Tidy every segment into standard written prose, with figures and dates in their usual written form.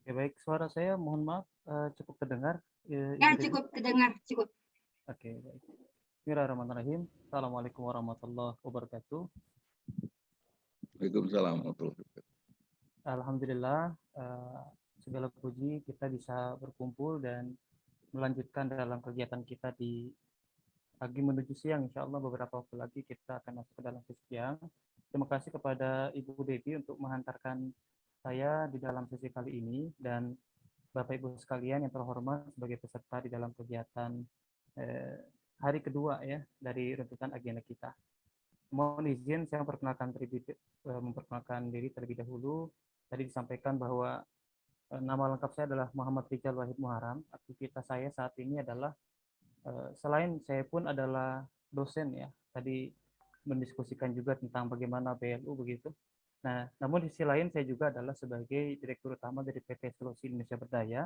Oke, baik. Suara saya mohon maaf cukup terdengar, Ya, Ibu Devi. cukup kedengar, cukup. Oke, baik. Bismillahirrahmanirrahim. Assalamualaikum warahmatullahi wabarakatuh. Waalaikumsalam warahmatullahi wabarakatuh. Alhamdulillah, segala puji kita bisa berkumpul dan melanjutkan dalam kegiatan kita di pagi menuju siang. Insya Allah beberapa waktu lagi kita akan masuk ke dalam sesi siang. Terima kasih kepada Ibu Devi untuk menghantarkan saya di dalam sesi kali ini, dan Bapak Ibu sekalian yang terhormat sebagai peserta di dalam kegiatan eh, hari kedua ya dari runtutan agenda kita. Mohon izin saya memperkenalkan diri terlebih dahulu. Tadi disampaikan bahwa nama lengkap saya adalah Muhammad Rijal Wahid Muharam. Aktivitas saya saat ini adalah selain saya pun adalah dosen ya. Tadi mendiskusikan juga tentang bagaimana BLU begitu. Nah, namun di sisi lain saya juga adalah sebagai direktur utama dari PT Solusi Indonesia Berdaya,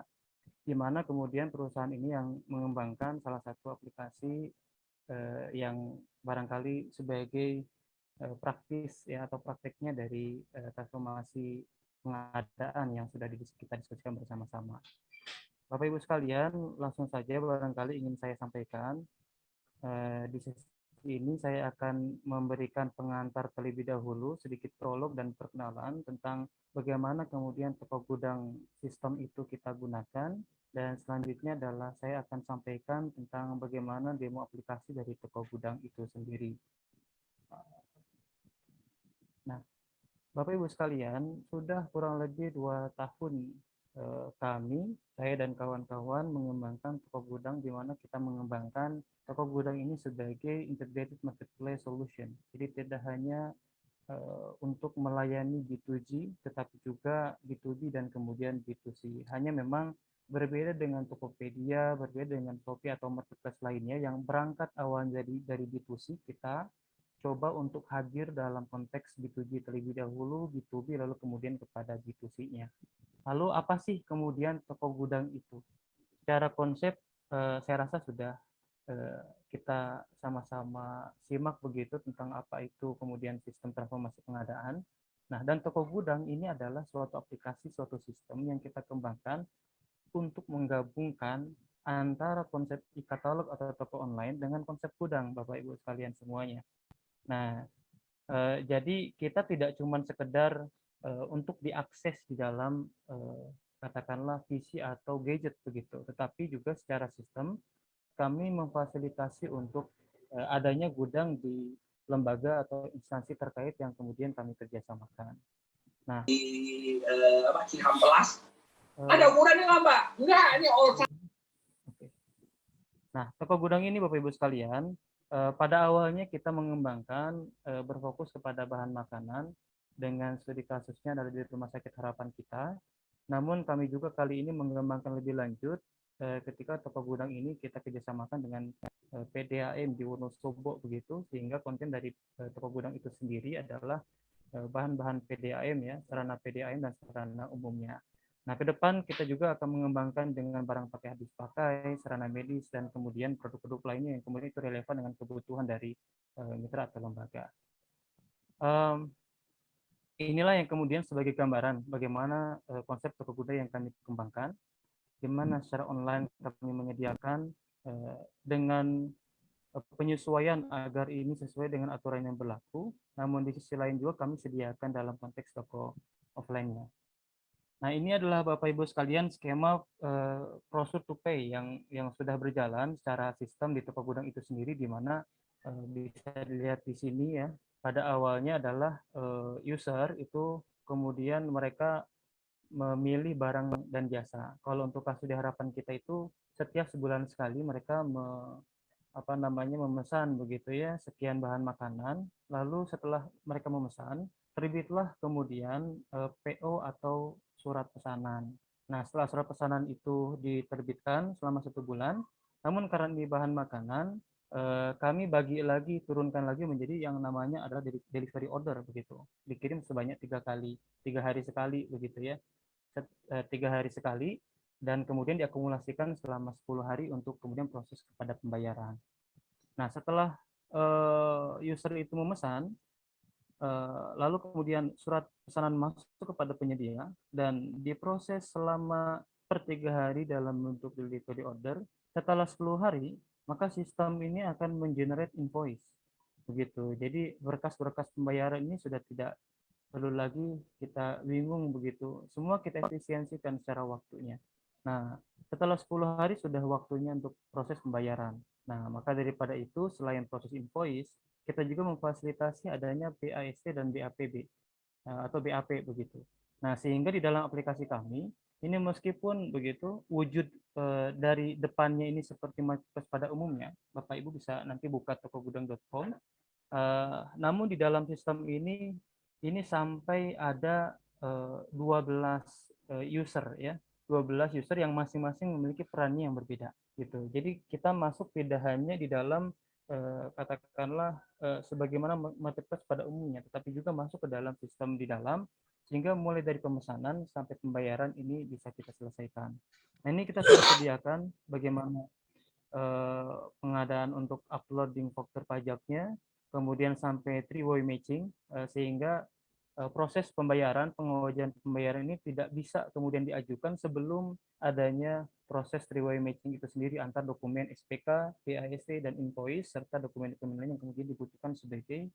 di mana kemudian perusahaan ini yang mengembangkan salah satu aplikasi yang barangkali sebagai praktis ya atau prakteknya dari transformasi pengadaan yang sudah kita diskusikan bersama-sama. Bapak Ibu sekalian, langsung saja barangkali ingin saya sampaikan di sesi ini saya akan memberikan pengantar terlebih dahulu, sedikit prolog dan perkenalan tentang bagaimana kemudian toko gudang sistem itu kita gunakan, dan selanjutnya adalah saya akan sampaikan tentang bagaimana demo aplikasi dari toko gudang itu sendiri. Nah, Bapak Ibu sekalian, sudah kurang lebih 2 tahun saya dan kawan-kawan mengembangkan toko gudang, di mana kita mengembangkan toko gudang ini sebagai integrated marketplace solution. Jadi tidak hanya untuk melayani B2G, tetapi juga B2B dan kemudian B2C. Hanya memang berbeda dengan Tokopedia, berbeda dengan Shopee atau marketplace lainnya yang berangkat awal dari B2C, kita coba untuk hadir dalam konteks B2G terlebih dahulu, B2B, lalu kemudian kepada B2C-nya. Lalu apa sih kemudian toko gudang itu? Secara konsep saya rasa sudah kita sama-sama simak begitu tentang apa itu kemudian sistem transformasi pengadaan. Nah, dan toko gudang ini adalah suatu aplikasi, suatu sistem yang kita kembangkan untuk menggabungkan antara konsep e-katalog atau toko online dengan konsep gudang, Bapak Ibu sekalian semuanya. Nah, jadi kita tidak cuma sekedar untuk diakses di dalam katakanlah PC atau gadget begitu, tetapi juga secara sistem kami memfasilitasi untuk adanya gudang di lembaga atau instansi terkait yang kemudian kami kerjasamakan. Nah, di Cihampelas ada ukurannya nggak Pak? Enggak, ini all. Okay. Nah, toko gudang ini Bapak Ibu sekalian, pada awalnya kita mengembangkan berfokus kepada bahan makanan dengan studi kasusnya dari Rumah Sakit Harapan kita. Namun kami juga kali ini mengembangkan lebih lanjut ketika toko gudang ini kita kerjasamakan dengan PDAM di Wonosobo begitu, sehingga konten dari toko gudang itu sendiri adalah bahan-bahan PDAM ya, sarana PDAM dan sarana umumnya. Nah, ke depan kita juga akan mengembangkan dengan barang pakai habis pakai, sarana medis, dan kemudian produk-produk lainnya yang kemudian itu relevan dengan kebutuhan dari mitra atau lembaga. Inilah yang kemudian sebagai gambaran bagaimana konsep toko gudang yang kami kembangkan, di mana secara online kami menyediakan dengan penyesuaian agar ini sesuai dengan aturan yang berlaku, namun di sisi lain juga kami sediakan dalam konteks toko offline-nya. Nah, ini adalah Bapak Ibu sekalian skema procure to pay yang sudah berjalan secara sistem di toko gudang itu sendiri, di mana bisa dilihat di sini ya. Pada awalnya adalah user itu kemudian mereka memilih barang dan jasa. Kalau untuk kasus di harapan kita itu setiap sebulan sekali mereka memesan begitu ya sekian bahan makanan. Lalu setelah mereka memesan, terbitlah kemudian PO atau surat pesanan. Nah, setelah surat pesanan itu diterbitkan selama 1 bulan, namun karena ini bahan makanan, kami turunkan lagi menjadi yang namanya adalah delivery order begitu. Dikirim sebanyak 3 kali, 3 hari sekali begitu ya. 3 hari sekali, dan kemudian diakumulasikan selama 10 hari untuk kemudian proses kepada pembayaran. Nah, setelah user itu memesan, lalu kemudian surat pesanan masuk kepada penyedia dan diproses selama per 3 hari dalam bentuk delivery order. Setelah 10 hari, maka sistem ini akan mengenerate invoice. Begitu. Jadi berkas-berkas pembayaran ini sudah tidak perlu lagi kita bingung begitu. Semua kita efisiensikan secara waktunya. Nah, setelah 10 hari sudah waktunya untuk proses pembayaran. Nah, maka daripada itu, selain proses invoice, kita juga memfasilitasi adanya BAST dan BAPB atau BAP begitu. Nah, sehingga di dalam aplikasi kami, ini meskipun begitu, wujud dari depannya ini seperti marketplace pada umumnya, Bapak Ibu bisa nanti buka tokogudang.com, namun di dalam sistem ini sampai ada 12 user ya, 12 user yang masing-masing memiliki perannya yang berbeda gitu. Jadi kita masuk tidak hanya di dalam katakanlah sebagaimana marketplace pada umumnya, tetapi juga masuk ke dalam sistem di dalam, sehingga mulai dari pemesanan sampai pembayaran ini bisa kita selesaikan. Nah, ini kita sudah sediakan bagaimana pengadaan untuk uploading faktur pajaknya, kemudian sampai three-way matching, sehingga proses pembayaran, pengawajan pembayaran ini tidak bisa kemudian diajukan sebelum adanya proses three-way matching itu sendiri antar dokumen SPK, BAST, dan invoice, serta dokumen-dokumen lain yang kemudian dibutuhkan sebagai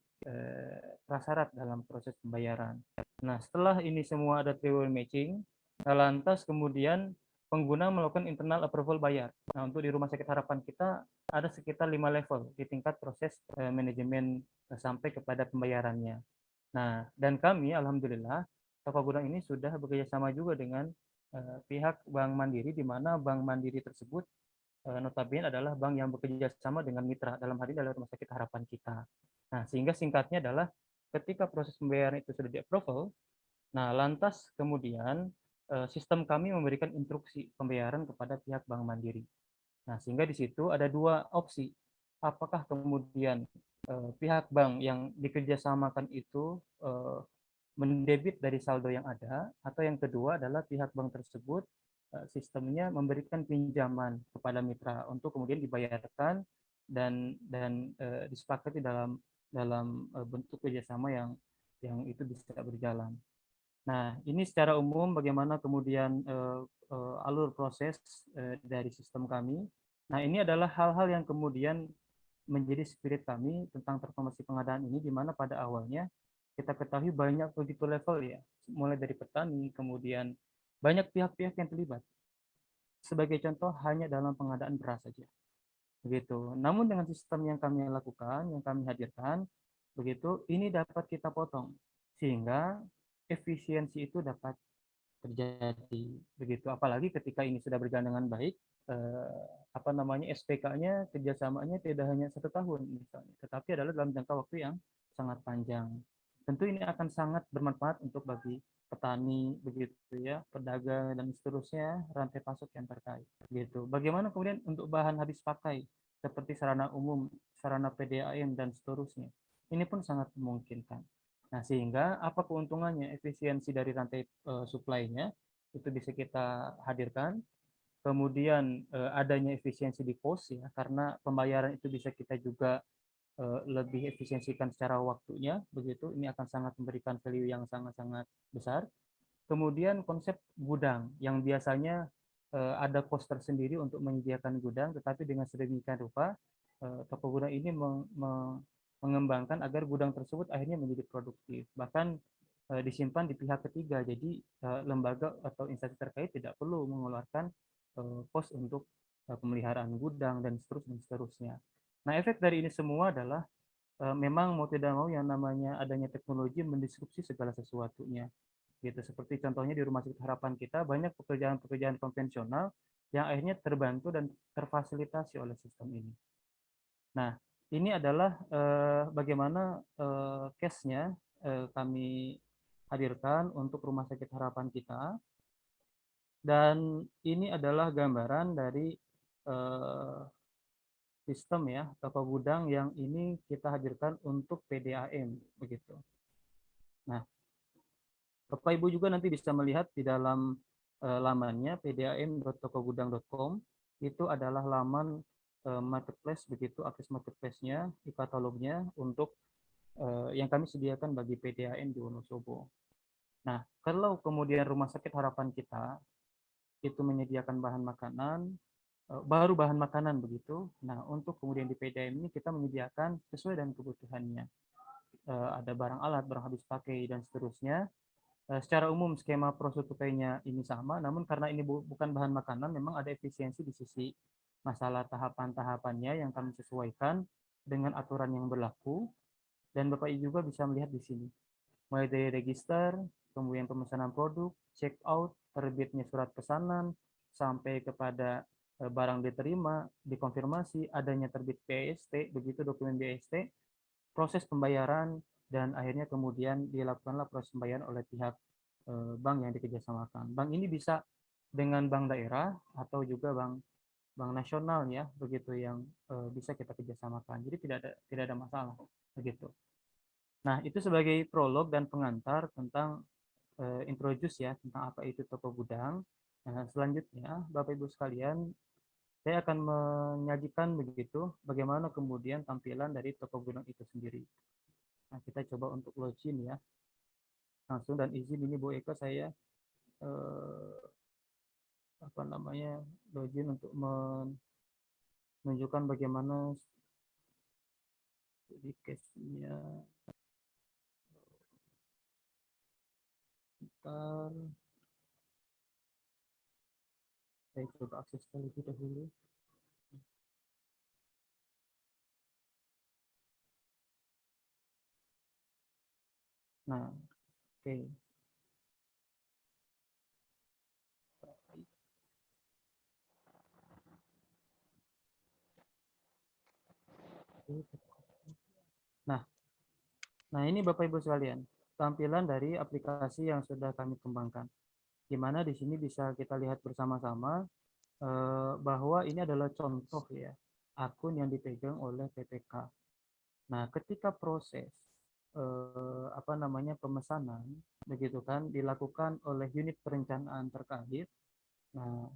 prasyarat dalam proses pembayaran. Nah, setelah ini semua ada three-way matching, lantas kemudian pengguna melakukan internal approval bayar. Nah, untuk di Rumah Sakit Harapan kita ada sekitar 5 level di tingkat proses manajemen sampai kepada pembayarannya. Nah, dan kami alhamdulillah Toko Gudang ini sudah bekerja sama juga dengan pihak Bank Mandiri, di mana Bank Mandiri tersebut notabene adalah bank yang bekerja sama dengan mitra, dalam hal ini adalah Rumah Sakit Harapan kita. Nah, sehingga singkatnya adalah ketika proses pembayaran itu sudah di-approval, nah lantas kemudian sistem kami memberikan instruksi pembayaran kepada pihak Bank Mandiri. Nah, sehingga di situ ada dua opsi. Apakah kemudian pihak bank yang dikerjasamakan itu mendebit dari saldo yang ada, atau yang kedua adalah pihak bank tersebut sistemnya memberikan pinjaman kepada mitra untuk kemudian dibayarkan dan disepakati dalam bentuk kerjasama yang itu bisa berjalan. Nah, ini secara umum bagaimana kemudian alur proses dari sistem kami. Nah, ini adalah hal-hal yang kemudian menjadi spirit kami tentang transformasi pengadaan ini, di mana pada awalnya kita ketahui banyak begitu level ya, mulai dari petani, kemudian banyak pihak-pihak yang terlibat. Sebagai contoh, hanya dalam pengadaan beras saja. Begitu. Namun dengan sistem yang kami lakukan, yang kami hadirkan, begitu, ini dapat kita potong. Sehingga efisiensi itu dapat terjadi begitu, apalagi ketika ini sudah berjalan dengan baik, SPK-nya kerjasamanya tidak hanya 1 tahun misalnya, tetapi adalah dalam jangka waktu yang sangat panjang. Tentu ini akan sangat bermanfaat untuk bagi petani begitu ya, pedagang dan seterusnya, rantai pasok yang terkait gitu. Bagaimana kemudian untuk bahan habis pakai seperti sarana umum, sarana PDAM dan seterusnya, ini pun sangat memungkinkan. Nah, sehingga apa keuntungannya? Efisiensi dari rantai supply-nya itu bisa kita hadirkan. Kemudian adanya efisiensi di pos ya, karena pembayaran itu bisa kita juga lebih efisiensikan secara waktunya, begitu. Ini akan sangat memberikan value yang sangat-sangat besar. Kemudian konsep gudang yang biasanya ada cost tersendiri untuk menyediakan gudang, tetapi dengan sedemikian rupa toko gudang ini mengembangkan agar gudang tersebut akhirnya menjadi produktif, bahkan disimpan di pihak ketiga. Jadi lembaga atau instansi terkait tidak perlu mengeluarkan pos untuk pemeliharaan gudang dan seterusnya. Nah, efek dari ini semua adalah memang mau tidak mau yang namanya adanya teknologi mendisrupsi segala sesuatunya. Gitu, seperti contohnya di Rumah Sakit Harapan kita banyak pekerjaan-pekerjaan konvensional yang akhirnya terbantu dan terfasilitasi oleh sistem ini. Nah, ini adalah bagaimana case-nya kami hadirkan untuk Rumah Sakit Harapan kita. Dan ini adalah gambaran dari sistem ya, toko gudang yang ini kita hadirkan untuk PDAM begitu. Nah, Bapak Ibu juga nanti bisa melihat di dalam lamannya pdam.tokogudang.com, itu adalah laman marketplace begitu, akses marketplace-nya, e-katalognya untuk yang kami sediakan bagi PDAM di Wonosobo. Nah, kalau kemudian Rumah Sakit Harapan kita itu menyediakan bahan makanan, baru bahan makanan begitu. Nah, untuk kemudian di PDAM ini kita menyediakan sesuai dengan kebutuhannya. Ada barang alat, barang habis pakai, dan seterusnya. Secara umum skema prosetupainya ini sama, namun karena ini bukan bahan makanan, memang ada efisiensi di sisi masalah tahapan-tahapannya yang kami sesuaikan dengan aturan yang berlaku, dan Bapak Ibu juga bisa melihat di sini. Mulai dari register, kemudian pemesanan produk, check out, terbitnya surat pesanan, sampai kepada barang diterima, dikonfirmasi, adanya terbit BST, begitu dokumen BST, proses pembayaran, dan akhirnya kemudian dilakukanlah proses pembayaran oleh pihak bank yang dikerjasamakan. Bank ini bisa dengan bank daerah atau juga bank nasional ya, begitu yang bisa kita kerjasamakan. Jadi tidak ada masalah begitu. Nah, itu sebagai prolog dan pengantar tentang introduce ya, tentang apa itu toko gudang. Nah, selanjutnya Bapak Ibu sekalian, saya akan menyajikan begitu bagaimana kemudian tampilan dari toko gudang itu sendiri. Nah, kita coba untuk login ya. Langsung, dan izin ini Bu Eka, saya apa namanya, login untuk menunjukkan bagaimana di case-nya. Bentar, saya coba akses terlebih dahulu. Nah, oke. Nah, ini Bapak Ibu sekalian, tampilan dari aplikasi yang sudah kami kembangkan. Di mana di sini bisa kita lihat bersama-sama bahwa ini adalah contoh ya, akun yang dipegang oleh PPK. Nah, ketika proses apa namanya pemesanan begitu kan dilakukan oleh unit perencanaan terkait. Nah,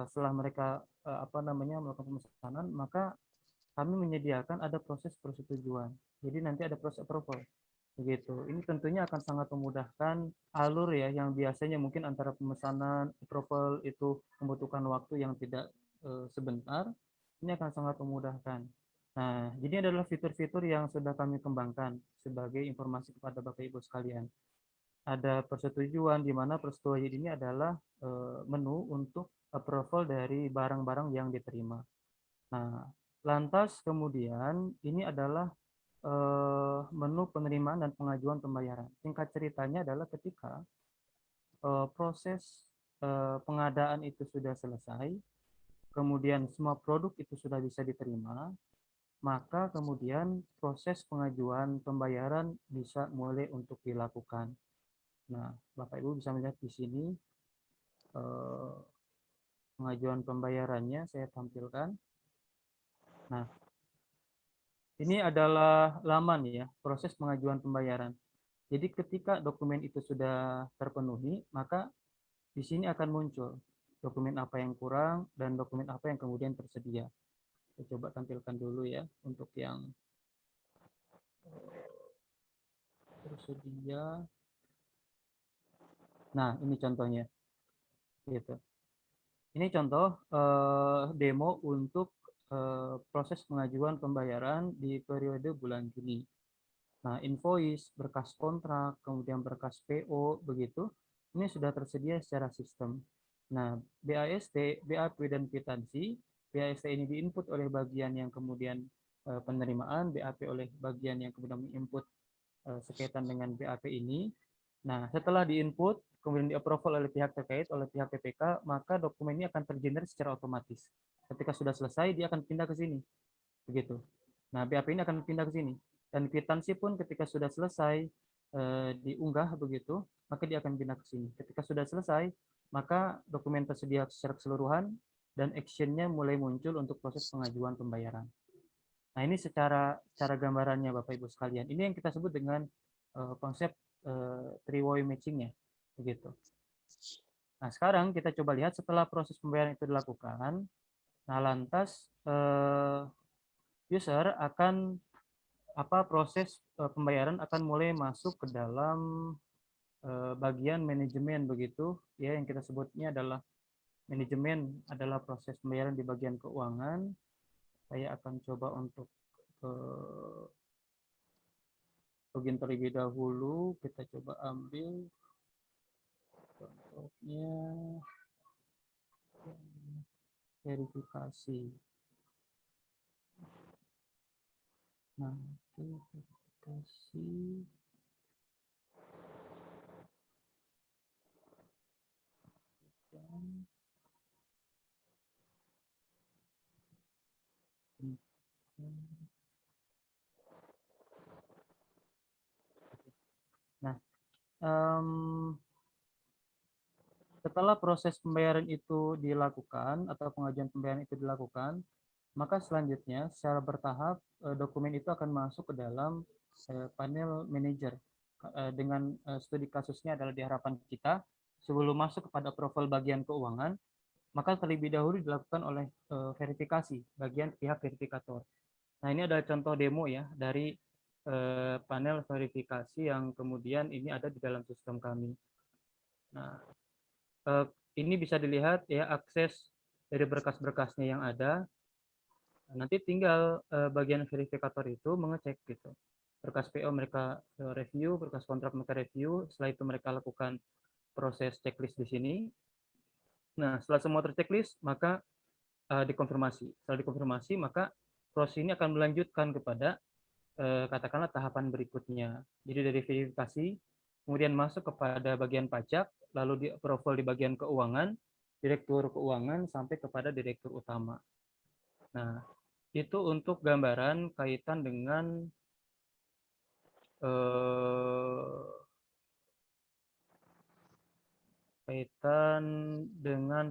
setelah mereka apa namanya melakukan pemesanan, maka kami menyediakan ada proses persetujuan. Jadi nanti ada proses approval. Begitu. Ini tentunya akan sangat memudahkan alur ya, yang biasanya mungkin antara pemesanan approval itu membutuhkan waktu yang tidak sebentar. Ini akan sangat memudahkan. Nah, jadi adalah fitur-fitur yang sudah kami kembangkan sebagai informasi kepada Bapak Ibu sekalian. Ada persetujuan, di mana persetujuan ini adalah menu untuk approval dari barang-barang yang diterima. Nah, lantas kemudian ini adalah menu penerimaan dan pengajuan pembayaran. Singkat ceritanya adalah ketika proses pengadaan itu sudah selesai, kemudian semua produk itu sudah bisa diterima, maka kemudian proses pengajuan pembayaran bisa mulai untuk dilakukan. Nah, Bapak Ibu bisa melihat di sini pengajuan pembayarannya saya tampilkan. Nah, ini adalah laman ya, proses pengajuan pembayaran. Jadi ketika dokumen itu sudah terpenuhi, maka di sini akan muncul dokumen apa yang kurang dan dokumen apa yang kemudian tersedia. Saya coba tampilkan dulu ya untuk yang tersedia. Nah, ini contohnya. Gitu. Ini contoh demo untuk proses pengajuan pembayaran di periode bulan Juni. Nah, invoice, berkas kontrak, kemudian berkas PO, begitu, ini sudah tersedia secara sistem. Nah, BAST, BAP, dan kwitansi, BAST ini diinput oleh bagian yang kemudian penerimaan, BAP oleh bagian yang kemudian menginput sekaitan dengan BAP ini. Nah, setelah diinput, kemudian di-approval oleh pihak terkait, oleh pihak PPK, maka dokumen ini akan tergenerate secara otomatis. Ketika sudah selesai, dia akan pindah ke sini. Begitu. Nah, BAP ini akan pindah ke sini. Dan kwitansi pun ketika sudah selesai diunggah begitu, maka dia akan pindah ke sini. Ketika sudah selesai, maka dokumen tersedia secara keseluruhan dan action-nya mulai muncul untuk proses pengajuan pembayaran. Nah, ini secara gambarannya Bapak Ibu sekalian. Ini yang kita sebut dengan konsep three-way matching-nya. Begitu. Nah, sekarang kita coba lihat setelah proses pembayaran itu dilakukan, nah lantas user akan proses pembayaran akan mulai masuk ke dalam bagian manajemen begitu ya, yang kita sebutnya adalah manajemen adalah proses pembayaran di bagian keuangan. Saya akan coba untuk login terlebih dahulu. Kita coba ambil contohnya verifikasi. Nah, verifikasi. Nah, setelah proses pembayaran itu dilakukan atau pengajuan pembayaran itu dilakukan, maka selanjutnya secara bertahap dokumen itu akan masuk ke dalam panel manager. Dengan studi kasusnya adalah di harapan kita, sebelum masuk kepada profil bagian keuangan, maka terlebih dahulu dilakukan oleh verifikasi bagian pihak verifikator. Nah, ini adalah contoh demo ya dari panel verifikasi yang kemudian ini ada di dalam sistem kami. Nah, ini bisa dilihat ya akses dari berkas-berkasnya yang ada. Nanti tinggal bagian verifikator itu mengecek gitu. Berkas PO mereka review, berkas kontrak mereka review, setelah itu mereka lakukan proses checklist di sini. Nah, setelah semua terchecklist, maka dikonfirmasi. Setelah dikonfirmasi, maka proses ini akan melanjutkan kepada katakanlah tahapan berikutnya. Jadi dari verifikasi, kemudian masuk kepada bagian pajak, lalu di approval di bagian keuangan, direktur keuangan, sampai kepada direktur utama. Nah, itu untuk gambaran kaitan dengan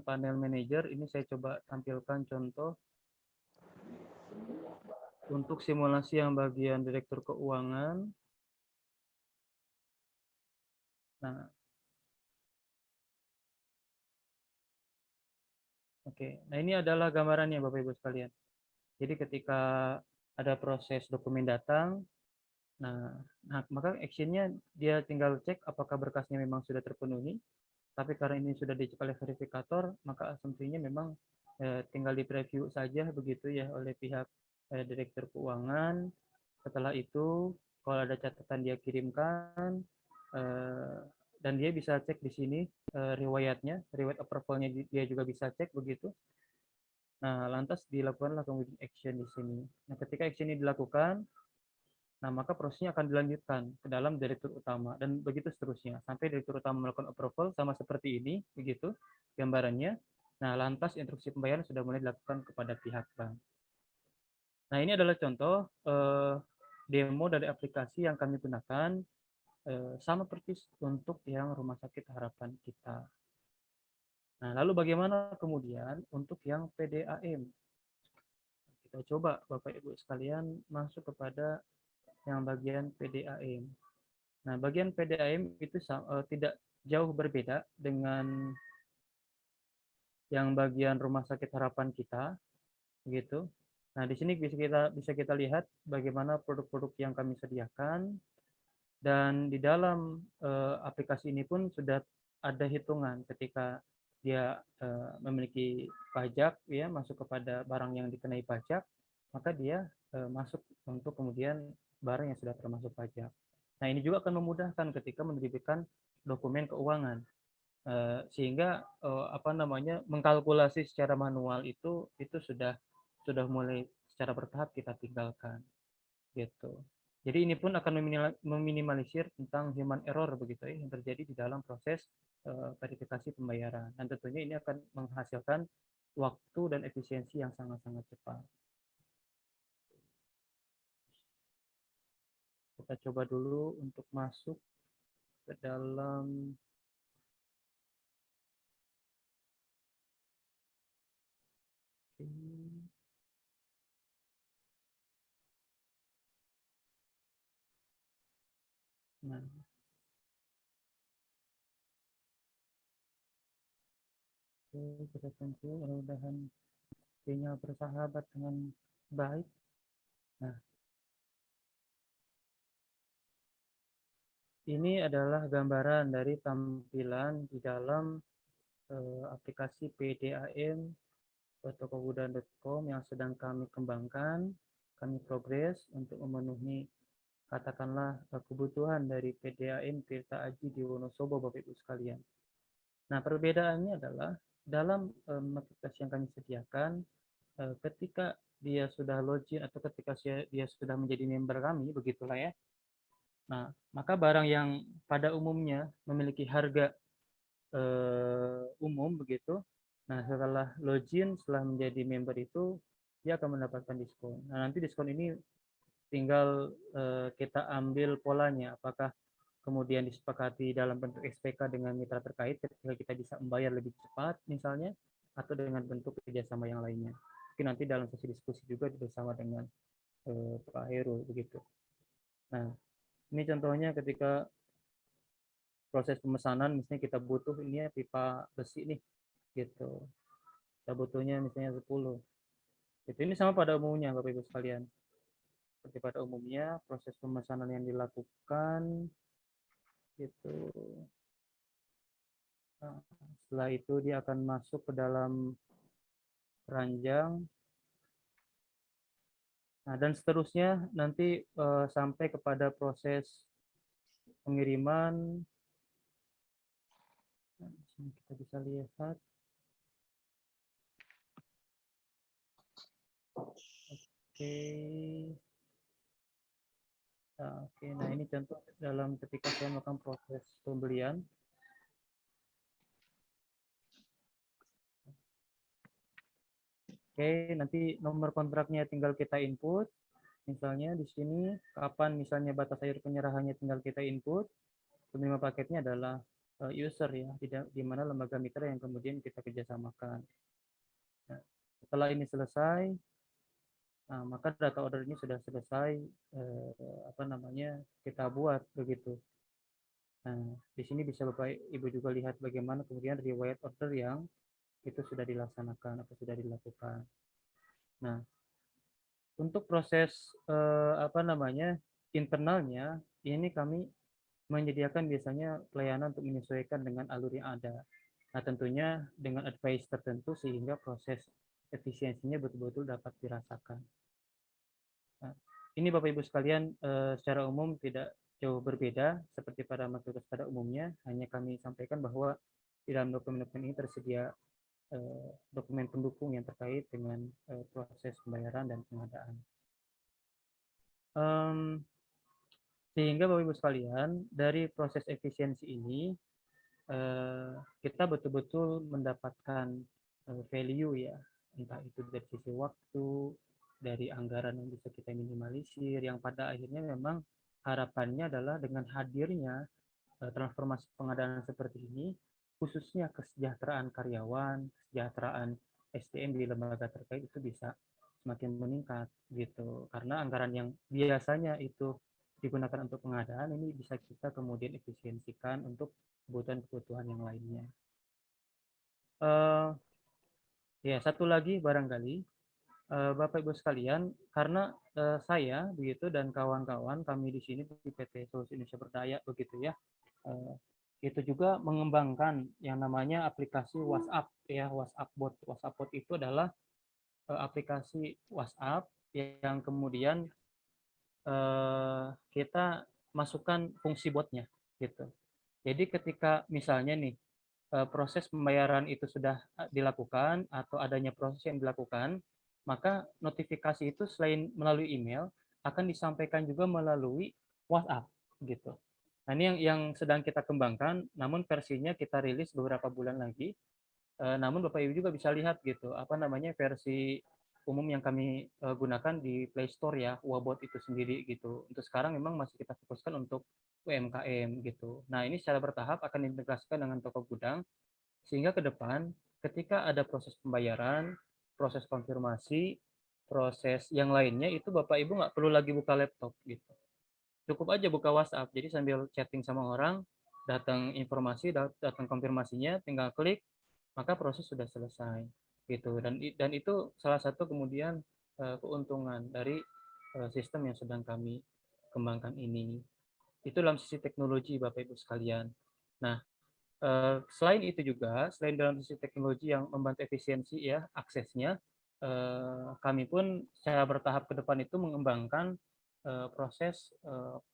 panel manager. Ini saya coba tampilkan contoh untuk simulasi yang bagian direktur keuangan. Nah, oke. Nah, ini adalah gambarannya Bapak Ibu sekalian. Jadi ketika ada proses dokumen datang, nah maka actionnya dia tinggal cek apakah berkasnya memang sudah terpenuhi. Tapi karena ini sudah dicek oleh verifikator, maka asumsinya memang tinggal di preview saja begitu ya oleh pihak direktur keuangan. Setelah itu, kalau ada catatan dia kirimkan, dan dia bisa cek di sini riwayatnya, riwayat approval-nya dia juga bisa cek begitu. Nah, lantas dilakukanlah kemudian action di sini. Nah, ketika action ini dilakukan, nah maka prosesnya akan dilanjutkan ke dalam direktur utama dan begitu seterusnya sampai direktur utama melakukan approval sama seperti ini, begitu gambarannya. Nah, lantas instruksi pembayaran sudah mulai dilakukan kepada pihak bank. Nah, ini adalah contoh demo dari aplikasi yang kami gunakan sama persis untuk yang Rumah Sakit Harapan kita. Nah, lalu bagaimana kemudian untuk yang PDAM? Kita coba Bapak Ibu sekalian masuk kepada yang bagian PDAM. Nah, bagian PDAM itu tidak jauh berbeda dengan yang bagian Rumah Sakit Harapan kita, gitu. Nah, di sini bisa kita lihat bagaimana produk-produk yang kami sediakan, dan di dalam aplikasi ini pun sudah ada hitungan ketika dia memiliki pajak ya, masuk kepada barang yang dikenai pajak, maka dia masuk untuk kemudian barang yang sudah termasuk pajak. Nah, ini juga akan memudahkan ketika menerbitkan dokumen keuangan, sehingga mengkalkulasi secara manual itu sudah mulai secara bertahap kita tinggalkan gitu. Jadi ini pun akan meminimalisir tentang human error begitu ya yang terjadi di dalam proses verifikasi pembayaran, dan tentunya ini akan menghasilkan waktu dan efisiensi yang sangat-sangat cepat. Kita coba dulu untuk masuk ke dalam nah, kita tunggu mudah-mudahan sinyal bersahabat dengan baik. Nah, ini adalah gambaran dari tampilan di dalam aplikasi PDAM tokobudan.com yang sedang kami kembangkan, kami progres untuk memenuhi katakanlah kebutuhan dari PDAM Tirta Aji di Wonosobo, Bapak Ibu sekalian. Nah, perbedaannya adalah dalam aplikasi yang kami sediakan, ketika dia sudah login atau ketika dia sudah menjadi member kami, begitulah ya. Nah, maka barang yang pada umumnya memiliki harga umum begitu, nah setelah login, setelah menjadi member itu, dia akan mendapatkan diskon. Nah, nanti diskon ini tinggal kita ambil polanya, apakah kemudian disepakati dalam bentuk SPK dengan mitra terkait ketika kita bisa membayar lebih cepat misalnya, atau dengan bentuk kerjasama yang lainnya. Mungkin nanti dalam sesi diskusi juga bersama dengan Pak Heru begitu. Nah, ini contohnya ketika proses pemesanan, misalnya kita butuh ini ya, pipa besi nih gitu. Kita butuhnya misalnya 10. Itu ini sama pada umumnya Bapak Ibu sekalian. Seperti pada umumnya proses pemesanan yang dilakukan gitu. Nah, setelah itu dia akan masuk ke dalam keranjang. Nah, dan seterusnya nanti sampai kepada proses pengiriman. Nah, di sini kita bisa lihat. Oke. Nah ini contoh dalam ketika saya melakukan proses pembelian. Oke, nanti nomor kontraknya tinggal kita input. Misalnya di sini kapan misalnya batas akhir penyerahannya tinggal kita input. Penerima paketnya adalah user ya, di mana lembaga mitra yang kemudian kita kerjasamakan. Nah, setelah ini selesai, nah, maka data order ini sudah selesai kita buat begitu. Nah, di sini bisa Bapak Ibu juga lihat bagaimana kemudian riwayat order yang itu sudah dilaksanakan atau sudah dilakukan. Nah, untuk proses internalnya ini kami menyediakan biasanya pelayanan untuk menyesuaikan dengan alur yang ada. Nah, tentunya dengan advice tertentu sehingga proses efisiensinya betul-betul dapat dirasakan. Nah, ini Bapak Ibu sekalian secara umum tidak jauh berbeda seperti pada materi pada umumnya, hanya kami sampaikan bahwa di dalam dokumen-dokumen ini tersedia dokumen pendukung yang terkait dengan proses pembayaran dan pengadaan. Sehingga Bapak Ibu sekalian, dari proses efisiensi ini kita betul-betul mendapatkan value ya, entah itu dari sisi waktu, dari anggaran yang bisa kita minimalisir, yang pada akhirnya memang harapannya adalah dengan hadirnya transformasi pengadaan seperti ini, khususnya kesejahteraan karyawan, kesejahteraan SDM di lembaga terkait itu bisa semakin meningkat gitu. Karena anggaran yang biasanya itu digunakan untuk pengadaan ini bisa kita kemudian efisiensikan untuk kebutuhan-kebutuhan yang lainnya. Ya, satu lagi barangkali Bapak Ibu sekalian, karena saya begitu dan kawan-kawan kami di sini di PT Solusi Indonesia Berdaya begitu ya, itu juga mengembangkan yang namanya aplikasi WhatsApp ya, WhatsApp bot. WhatsApp bot itu adalah aplikasi WhatsApp yang kemudian kita masukkan fungsi botnya gitu. Jadi ketika misalnya nih proses pembayaran itu sudah dilakukan atau adanya proses yang dilakukan, maka notifikasi itu selain melalui email akan disampaikan juga melalui WhatsApp gitu. Nah, ini yang sedang kita kembangkan, namun versinya kita rilis beberapa bulan lagi. Namun Bapak Ibu juga bisa lihat gitu, versi umum yang kami gunakan di Play Store ya, Wabot itu sendiri gitu. Untuk sekarang memang masih kita fokuskan untuk UMKM gitu. Nah, ini secara bertahap akan diintegrasikan dengan toko gudang sehingga ke depan ketika ada proses pembayaran, proses konfirmasi, proses yang lainnya itu Bapak Ibu nggak perlu lagi buka laptop gitu. Cukup aja buka WhatsApp. Jadi sambil chatting sama orang, datang informasi, datang konfirmasinya, tinggal klik, maka proses sudah selesai gitu. Dan itu salah satu kemudian keuntungan dari sistem yang sedang kami kembangkan ini Itu dalam sisi teknologi, Bapak Ibu sekalian. Nah, selain itu juga, selain dalam sisi teknologi yang membantu efisiensi ya aksesnya, kami pun secara bertahap ke depan itu mengembangkan proses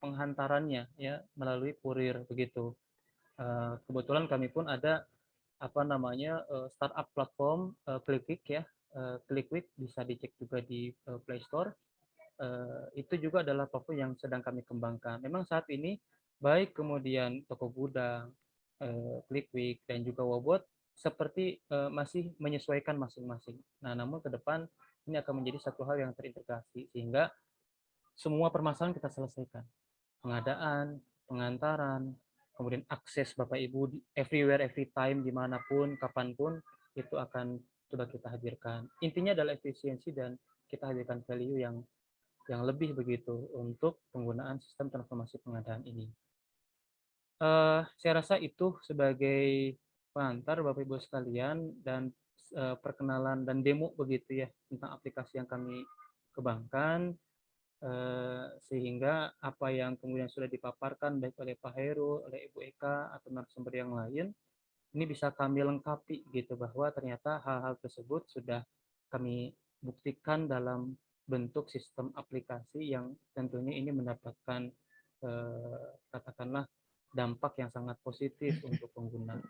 penghantarannya ya melalui kurir begitu. Kebetulan kami pun ada apa namanya startup platform Clickwick ya, Clickwick bisa dicek juga di Play Store. Itu juga adalah platform yang sedang kami kembangkan. Memang saat ini baik kemudian toko gudang, Clickwick dan juga Wobot seperti masih menyesuaikan masing-masing. Nah, namun ke depan ini akan menjadi satu hal yang terintegrasi sehingga semua permasalahan kita selesaikan. Pengadaan, pengantaran, kemudian akses Bapak Ibu everywhere, every time, dimanapun, kapanpun, itu akan coba kita hadirkan. Intinya adalah efisiensi dan kita hadirkan value yang lebih begitu untuk penggunaan sistem transformasi pengadaan ini. Saya rasa itu sebagai pengantar Bapak Ibu sekalian dan perkenalan dan demo begitu ya tentang aplikasi yang kami kembangkan. Sehingga apa yang kemudian sudah dipaparkan baik oleh Pak Heru, oleh Ibu Eka, atau narasumber yang lain, ini bisa kami lengkapi gitu bahwa ternyata hal-hal tersebut sudah kami buktikan dalam bentuk sistem aplikasi yang tentunya ini mendapatkan katakanlah dampak yang sangat positif untuk pengguna.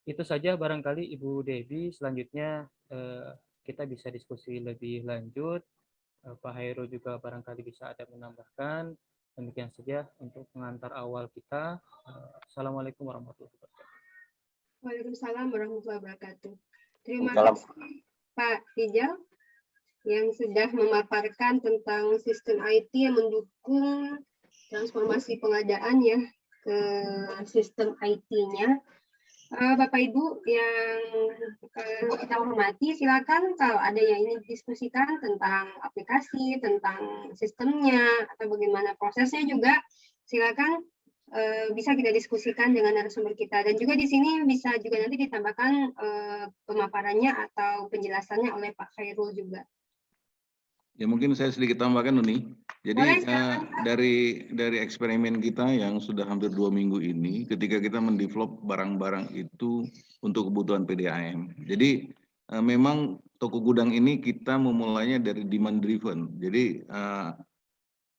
Itu saja barangkali Ibu Debbie, selanjutnya kita bisa diskusi lebih lanjut. Pak Hairul juga barangkali bisa ada menambahkan. Demikian saja untuk pengantar awal kita. Assalamualaikum warahmatullahi wabarakatuh. Waalaikumsalam warahmatullahi wabarakatuh. Terima kasih Pak Rijal yang sudah memaparkan tentang sistem IT yang mendukung transformasi pengadaan ya ke sistem IT-nya. Bapak Ibu yang kita hormati, silakan kalau ada yang ingin diskusikan tentang aplikasi, tentang sistemnya, atau bagaimana prosesnya juga, silakan bisa kita diskusikan dengan narasumber kita. Dan juga di sini bisa juga nanti ditambahkan pemaparannya atau penjelasannya oleh Pak Khairul juga. Ya mungkin saya sedikit tambahkan Uni. Jadi dari eksperimen kita yang sudah hampir 2 minggu ini, ketika kita mendevelop barang-barang itu untuk kebutuhan PDAM. Jadi memang toko gudang ini kita memulainya dari demand driven. Jadi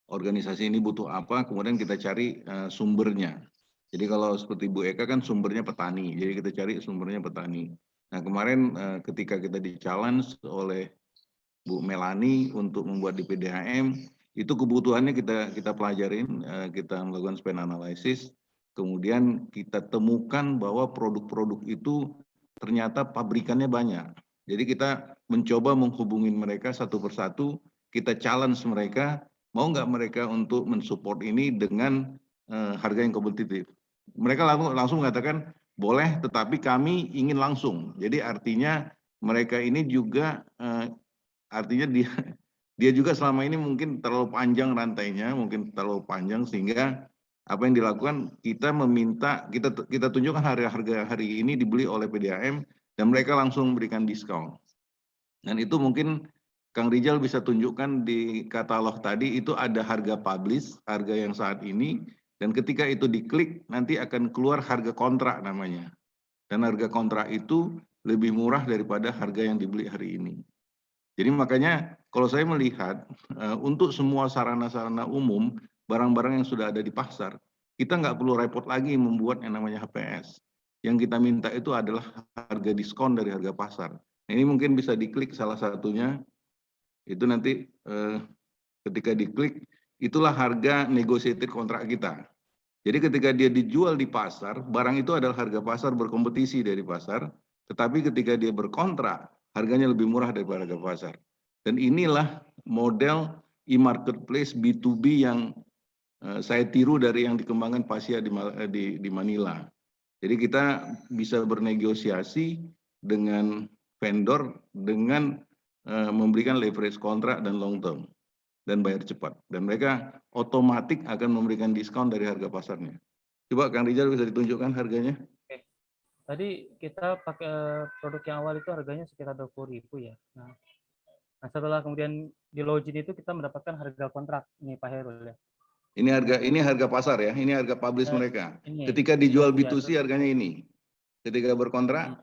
organisasi ini butuh apa, kemudian kita cari sumbernya. Jadi kalau seperti Bu Eka kan sumbernya petani, jadi kita cari sumbernya petani. Nah kemarin ketika kita di-challenge oleh Bu Melani untuk membuat di PDAM, itu kebutuhannya kita pelajarin, kita melakukan spend analysis, kemudian kita temukan bahwa produk-produk itu ternyata pabrikannya banyak. Jadi kita mencoba menghubungin mereka satu persatu, kita challenge mereka, mau nggak mereka untuk mensupport ini dengan harga yang kompetitif. Mereka langsung mengatakan, boleh, tetapi kami ingin langsung. Jadi artinya mereka ini juga artinya dia juga selama ini mungkin terlalu panjang rantainya, mungkin terlalu panjang sehingga apa yang dilakukan kita meminta kita tunjukkan harga hari ini dibeli oleh PDAM dan mereka langsung memberikan diskon. Dan itu mungkin Kang Rijal bisa tunjukkan di katalog tadi itu ada harga publish, harga yang saat ini, dan ketika itu diklik nanti akan keluar harga kontrak namanya. Dan harga kontrak itu lebih murah daripada harga yang dibeli hari ini. Jadi makanya kalau saya melihat untuk semua sarana-sarana umum, barang-barang yang sudah ada di pasar, kita nggak perlu repot lagi membuat yang namanya HPS. Yang kita minta itu adalah harga diskon dari harga pasar. Nah, ini mungkin bisa diklik salah satunya, itu nanti ketika diklik, itulah harga negotiated kontrak kita. Jadi ketika dia dijual di pasar, barang itu adalah harga pasar berkompetisi dari pasar, tetapi ketika dia berkontrak, harganya lebih murah daripada harga pasar. Dan inilah model e-marketplace B2B yang saya tiru dari yang dikembangkan Pasia di Manila. Jadi kita bisa bernegosiasi dengan vendor dengan memberikan leverage kontrak dan long term dan bayar cepat. Dan mereka otomatis akan memberikan diskon dari harga pasarnya. Coba Kang Rijal bisa ditunjukkan harganya. Oke. Tadi kita pakai produk yang awal itu harganya sekitar 20.000 ya. Nah, setelah kemudian di login itu kita mendapatkan harga kontrak ini Pak Herul ya. Ini harga pasar ya, ini harga publish mereka. Ini, Ketika dijual ya, B2C harganya ini. Ketika berkontrak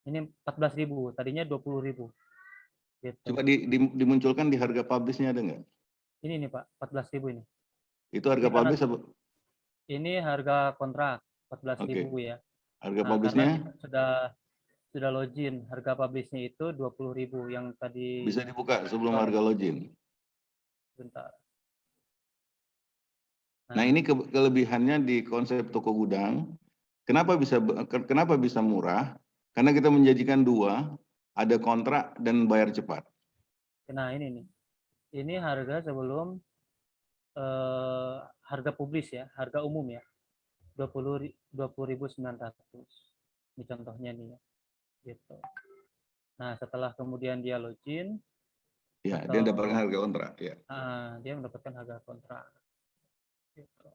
ini 14.000, tadinya 20.000. Gitu. coba dimunculkan di harga publishnya ada nggak? Ini nih Pak, 14.000 ini. Itu harga Ini publish apa? Ini harga kontrak 14.000 ya. Harga Nah, publishnya karena kita sudah login, harga publishnya itu 20.000 yang tadi. bisa dibuka sebelum harga login. Bentar. Nah, ini kelebihannya di konsep toko gudang. Kenapa bisa murah? Karena kita menjanjikan dua, ada kontrak dan bayar cepat. Nah, ini nih. Ini harga sebelum harga publis ya, harga umum ya. 20.900. Ini contohnya nih ya. Gitu. Nah, setelah kemudian dia login, ya, dia mendapatkan harga kontrak ya. Dia mendapatkan harga kontrak. Gitu.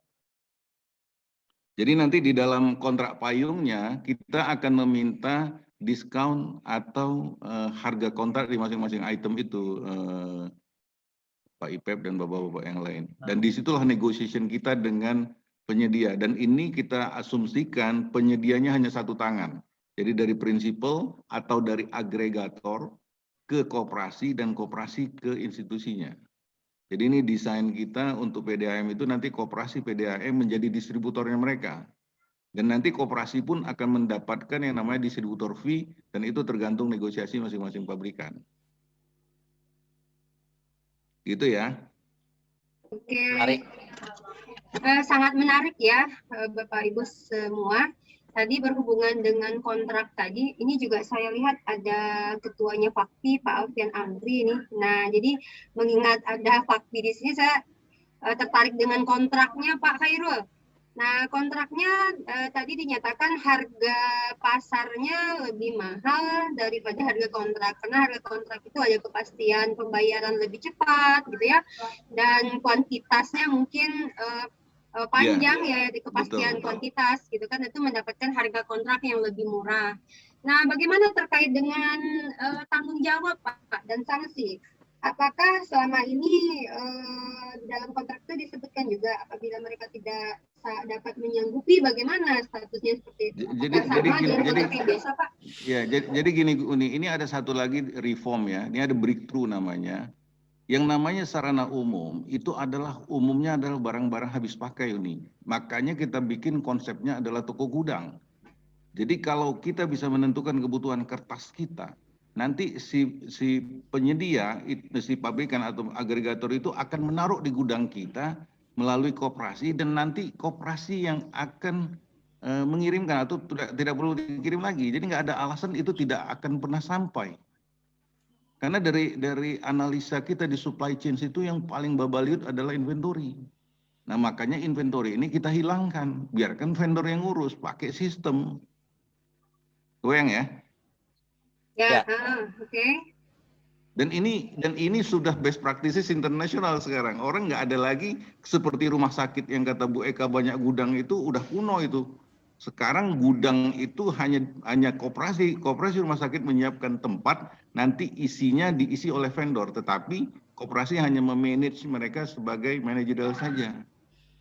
Jadi nanti di dalam kontrak payungnya kita akan meminta diskon atau harga kontrak di masing-masing item itu, Pak Ipep dan bapak-bapak yang lain. Dan disitulah negotiation kita dengan penyedia. Dan ini kita asumsikan penyedianya hanya satu tangan. Jadi dari prinsipal atau dari agregator ke koperasi dan koperasi ke institusinya. Jadi ini desain kita untuk PDAM itu nanti koperasi PDAM menjadi distributornya mereka. Dan nanti koperasi pun akan mendapatkan yang namanya distributor fee dan itu tergantung negosiasi masing-masing pabrikan. Gitu ya. Oke. Menarik. Sangat menarik ya Bapak Ibu semua. Tadi berhubungan dengan kontrak tadi, ini juga saya lihat ada ketuanya Fakpi, Pak Alfian Andri ini. Nah, jadi mengingat ada Fakpi di sini, saya tertarik dengan kontraknya Pak Khairul. Nah, kontraknya tadi dinyatakan harga pasarnya lebih mahal daripada harga kontrak. Karena harga kontrak itu ada kepastian pembayaran lebih cepat gitu ya. Dan kuantitasnya mungkin panjang ya di kepastian kuantitas gitu kan, itu mendapatkan harga kontrak yang lebih murah. Nah, bagaimana terkait dengan tanggung jawab Pak dan sanksi? Apakah selama ini dalam kontrak itu disebutkan juga apabila mereka tidak dapat menyanggupi, bagaimana statusnya seperti itu? Jadi gini Uni, ini ada satu lagi reform ya, ini ada breakthrough namanya. Yang namanya sarana umum itu umumnya adalah barang-barang habis pakai Uni. Makanya kita bikin konsepnya adalah toko gudang. Jadi kalau kita bisa menentukan kebutuhan kertas kita, nanti si penyedia, si pabrikan atau agregator itu akan menaruh di gudang kita melalui koperasi dan nanti koperasi yang akan mengirimkan atau tidak perlu dikirim lagi. Jadi nggak ada alasan itu tidak akan pernah sampai. Karena dari analisa kita di supply chain itu yang paling babaliut adalah inventory. Nah, makanya inventory ini kita hilangkan, biarkan vendor yang ngurus, pakai sistem. Goyang ya? Ya, oke. Dan ini sudah best practices internasional sekarang. Orang nggak ada lagi seperti rumah sakit yang kata Bu Eka banyak gudang itu udah kuno itu. Sekarang gudang itu hanya koperasi rumah sakit menyiapkan tempat, nanti isinya diisi oleh vendor, tetapi koperasi hanya memanage mereka sebagai manajerial saja.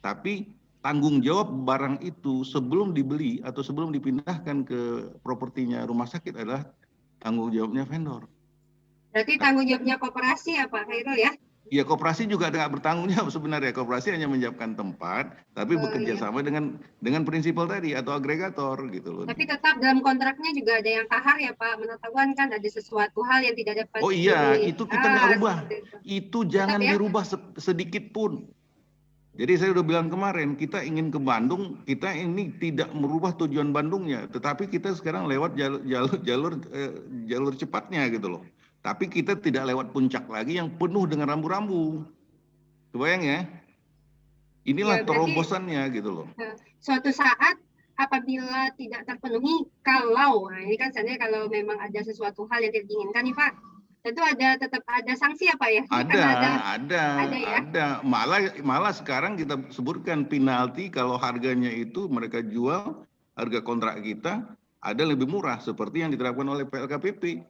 Tapi tanggung jawab barang itu sebelum dibeli atau sebelum dipindahkan ke propertinya rumah sakit adalah tanggung jawabnya vendor. Berarti tanggung jawabnya koperasi ya Pak Khairul ya? Ya, koperasi juga tidak bertanggung jawab sebenarnya. Koperasi hanya menyiapkan tempat, tapi bekerja sama dengan prinsipal tadi atau agregator gitu loh. Tapi tetap dalam kontraknya juga ada yang kahar ya Pak, menetapkan kan ada sesuatu hal yang tidak dapat. Oh iya, itu kita nggak rubah. Itu jangan dirubah sedikit pun. Jadi saya udah bilang kemarin, kita ingin ke Bandung, kita ini tidak merubah tujuan Bandungnya, tetapi kita sekarang lewat jalur cepatnya gitu loh. Tapi kita tidak lewat puncak lagi yang penuh dengan rambu-rambu. Kebayang ya? Inilah terobosannya gitu loh. Suatu saat apabila tidak terpenuhi, nah ini kan sebenarnya kalau memang ada sesuatu hal yang tidak diinginkan nih Pak, tentu tetap ada sanksi apa ya? Ada. Malah sekarang kita sebutkan penalti kalau harganya itu mereka jual, harga kontrak kita ada lebih murah seperti yang diterapkan oleh PLKPP.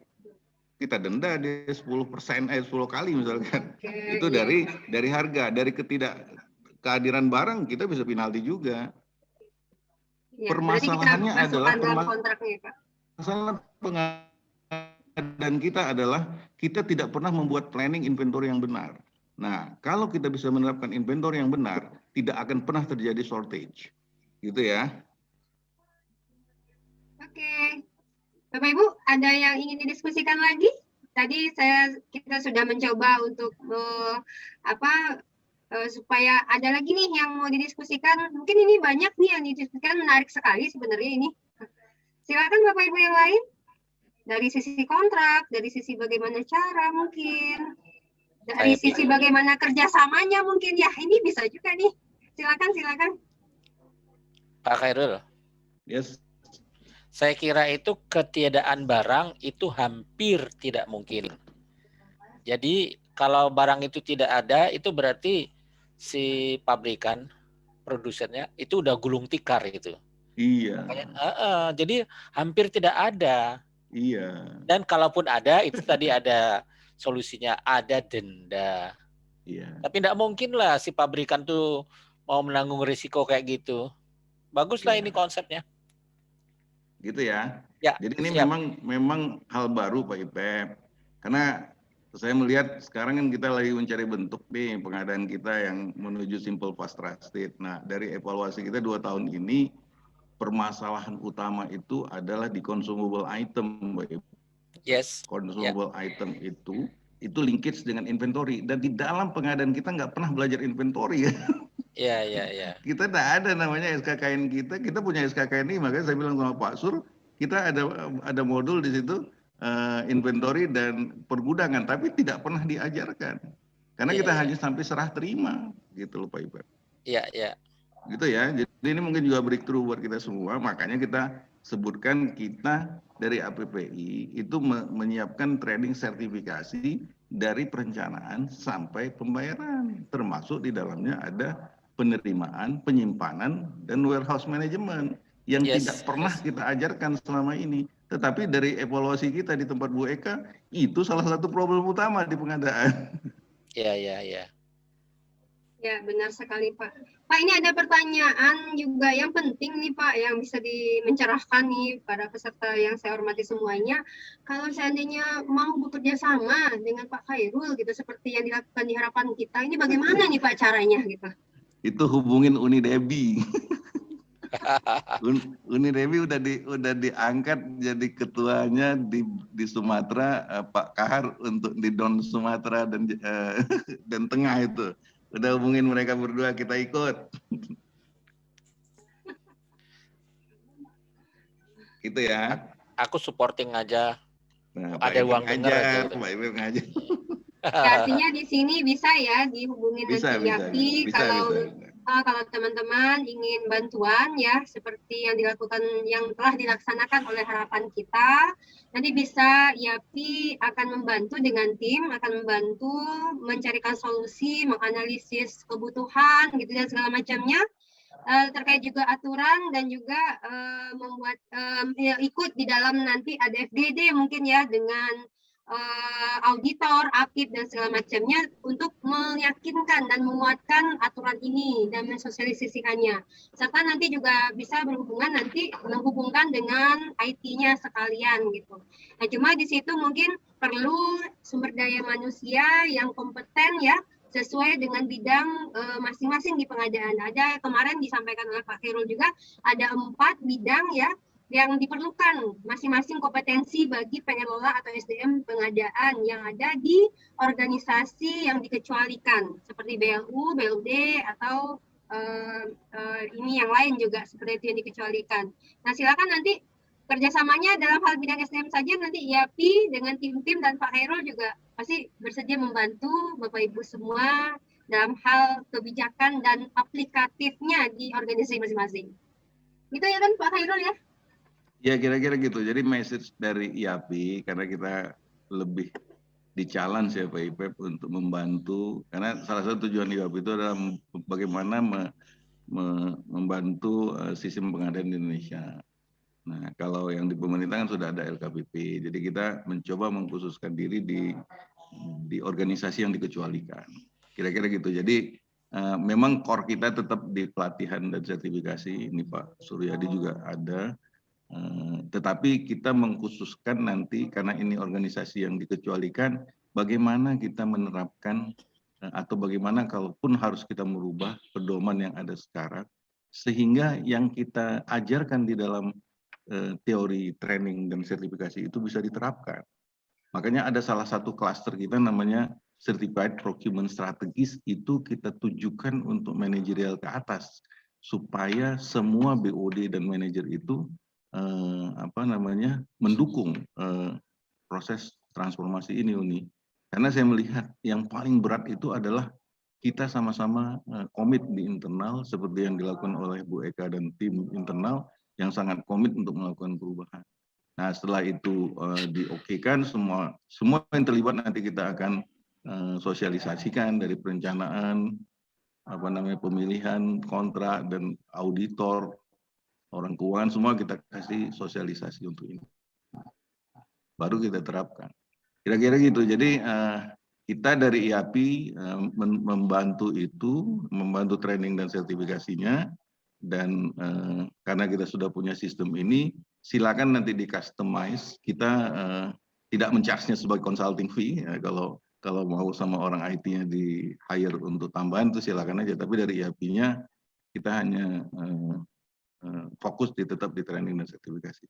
kita denda dia 10%, 10 kali misalkan. Oke, Itu iya. dari harga, dari kehadiran barang kita bisa penalti juga. Ya, berarti kita Permasalahannya adalah masukkan dalam kontraknya, Pak. masalah pengadaan kita adalah kita tidak pernah membuat planning inventory yang benar. Nah, kalau kita bisa menerapkan inventory yang benar, tidak akan pernah terjadi shortage. Gitu ya. Oke. Bapak Ibu, ada yang ingin didiskusikan lagi? Tadi kita sudah mencoba untuk supaya ada lagi nih yang mau didiskusikan. Mungkin ini banyak nih yang didiskusikan, menarik sekali sebenarnya ini. Silakan Bapak Ibu yang lain. Dari sisi kontrak, dari sisi bagaimana cara mungkin, dari sisi bagaimana kerjasamanya mungkin, ya ini bisa juga nih. Silakan. Pak Khairul. Yes. Saya kira itu ketiadaan barang itu hampir tidak mungkin. Jadi kalau barang itu tidak ada, itu berarti si pabrikan, produsennya itu udah gulung tikar gitu. Iya. Jadi hampir tidak ada. Iya. Dan kalaupun ada, itu tadi ada solusinya, ada denda. Iya. Tapi tidak mungkin lah si pabrikan tuh mau menanggung risiko kayak gitu. Baguslah ini konsepnya. Gitu ya. Ya, jadi ini siap. memang hal baru Pak Ipep. Karena saya melihat sekarang kan kita lagi mencari bentuk nih pengadaan kita yang menuju simple fast trusted. Nah, dari evaluasi kita 2 tahun ini permasalahan utama itu adalah di consumable item, Pak Ipep. Yes. Consumable item itu linkage dengan inventory, dan di dalam pengadaan kita nggak pernah belajar inventory ya. Iya. Kita tidak ada namanya SKKN kita punya SKKN ini, makanya saya bilang sama Pak Sur, kita ada modul di situ inventory dan pergudangan, tapi tidak pernah diajarkan. Karena kita hanya sampai serah terima gitu loh Pak Ibar. Iya. Gitu ya. Jadi ini mungkin juga breakthrough buat kita semua, makanya kita sebutkan kita dari APPI itu menyiapkan training sertifikasi dari perencanaan sampai pembayaran, termasuk di dalamnya ada penerimaan, penyimpanan, dan warehouse management yang tidak pernah kita ajarkan selama ini. Tetapi dari evaluasi kita di tempat Bu Eka, itu salah satu problem utama di pengadaan. Iya. Ya, benar sekali Pak. Pak, ini ada pertanyaan juga yang penting nih Pak, yang bisa mencerahkan nih para peserta yang saya hormati semuanya. Kalau seandainya mau bekerja sama dengan Pak Khairul gitu, seperti yang dilakukan di harapan kita, ini bagaimana nih Pak caranya gitu? Itu hubungin Uni Debi. Uni Debi udah diangkat jadi ketuanya di Sumatera, Pak Kahar untuk di Don Sumatera dan Tengah itu. Udah hubungin mereka berdua, kita ikut. Gitu ya. Aku supporting aja. Nah, ada uang denger aja. Pak Ibu ngajar. Artinya di sini bisa ya dihubungin nanti Yapi kalau teman-teman ingin bantuan ya seperti yang telah dilaksanakan oleh harapan kita, nanti bisa Yapi akan membantu dengan tim, akan membantu mencarikan solusi, menganalisis kebutuhan gitu dan segala macamnya, terkait juga aturan dan juga membuat ikut di dalam nanti ada FGD mungkin ya dengan auditor, apip dan segala macamnya untuk meyakinkan dan menguatkan aturan ini dan mensosialisasikannya. Serta nanti juga bisa menghubungkan dengan IT-nya sekalian gitu. Nah, cuma di situ mungkin perlu sumber daya manusia yang kompeten ya, sesuai dengan bidang masing-masing di pengadaan. Ada kemarin disampaikan oleh Pak Khairul juga ada 4 bidang ya yang diperlukan masing-masing kompetensi bagi pengelola atau SDM pengadaan yang ada di organisasi yang dikecualikan seperti BLU, BLUD atau ini yang lain juga seperti itu yang dikecualikan. Nah, silakan nanti kerjasamanya dalam hal bidang SDM saja nanti IAPI dengan tim-tim dan Pak Khairul juga pasti bersedia membantu Bapak Ibu semua dalam hal kebijakan dan aplikatifnya di organisasi masing-masing. Gitu ya kan Pak Khairul ya? Ya kira-kira gitu. Jadi message dari IAPI karena kita lebih di-challenge ya Pak Ipep untuk membantu, karena salah satu tujuan IAPI itu adalah bagaimana membantu sistem pengadaan di Indonesia. Nah, kalau yang di pemerintah kan sudah ada LKPP, jadi kita mencoba mengkhususkan diri di organisasi yang dikecualikan. Kira-kira gitu. Jadi memang core kita tetap di pelatihan dan sertifikasi. Ini Pak Suryadi juga ada. Tetapi kita mengkhususkan nanti karena ini organisasi yang dikecualikan, bagaimana kita menerapkan atau bagaimana kalaupun harus kita merubah pedoman yang ada sekarang, sehingga yang kita ajarkan di dalam teori training dan sertifikasi itu bisa diterapkan. Makanya ada salah satu klaster kita namanya Certified Procurement Strategist, itu kita tujukan untuk manajerial ke atas supaya semua BOD dan manajer itu mendukung proses transformasi ini, Uni. Karena saya melihat yang paling berat itu adalah kita sama-sama komit di internal seperti yang dilakukan oleh Bu Eka dan tim internal yang sangat komit untuk melakukan perubahan. Nah, setelah itu diokekan, semua yang terlibat nanti kita akan sosialisasikan dari perencanaan, pemilihan kontrak dan auditor, orang keuangan, semua kita kasih sosialisasi untuk ini. Baru kita terapkan. Kira-kira gitu. Jadi kita dari IAPI membantu itu, membantu training dan sertifikasinya. Dan karena kita sudah punya sistem ini, silakan nanti di customize. Kita tidak men-charge-nya sebagai consulting fee. Ya, kalau mau sama orang IT-nya di hire untuk tambahan itu silakan aja. Tapi dari IAPI-nya kita hanya fokus tetap di training dan sertifikasi.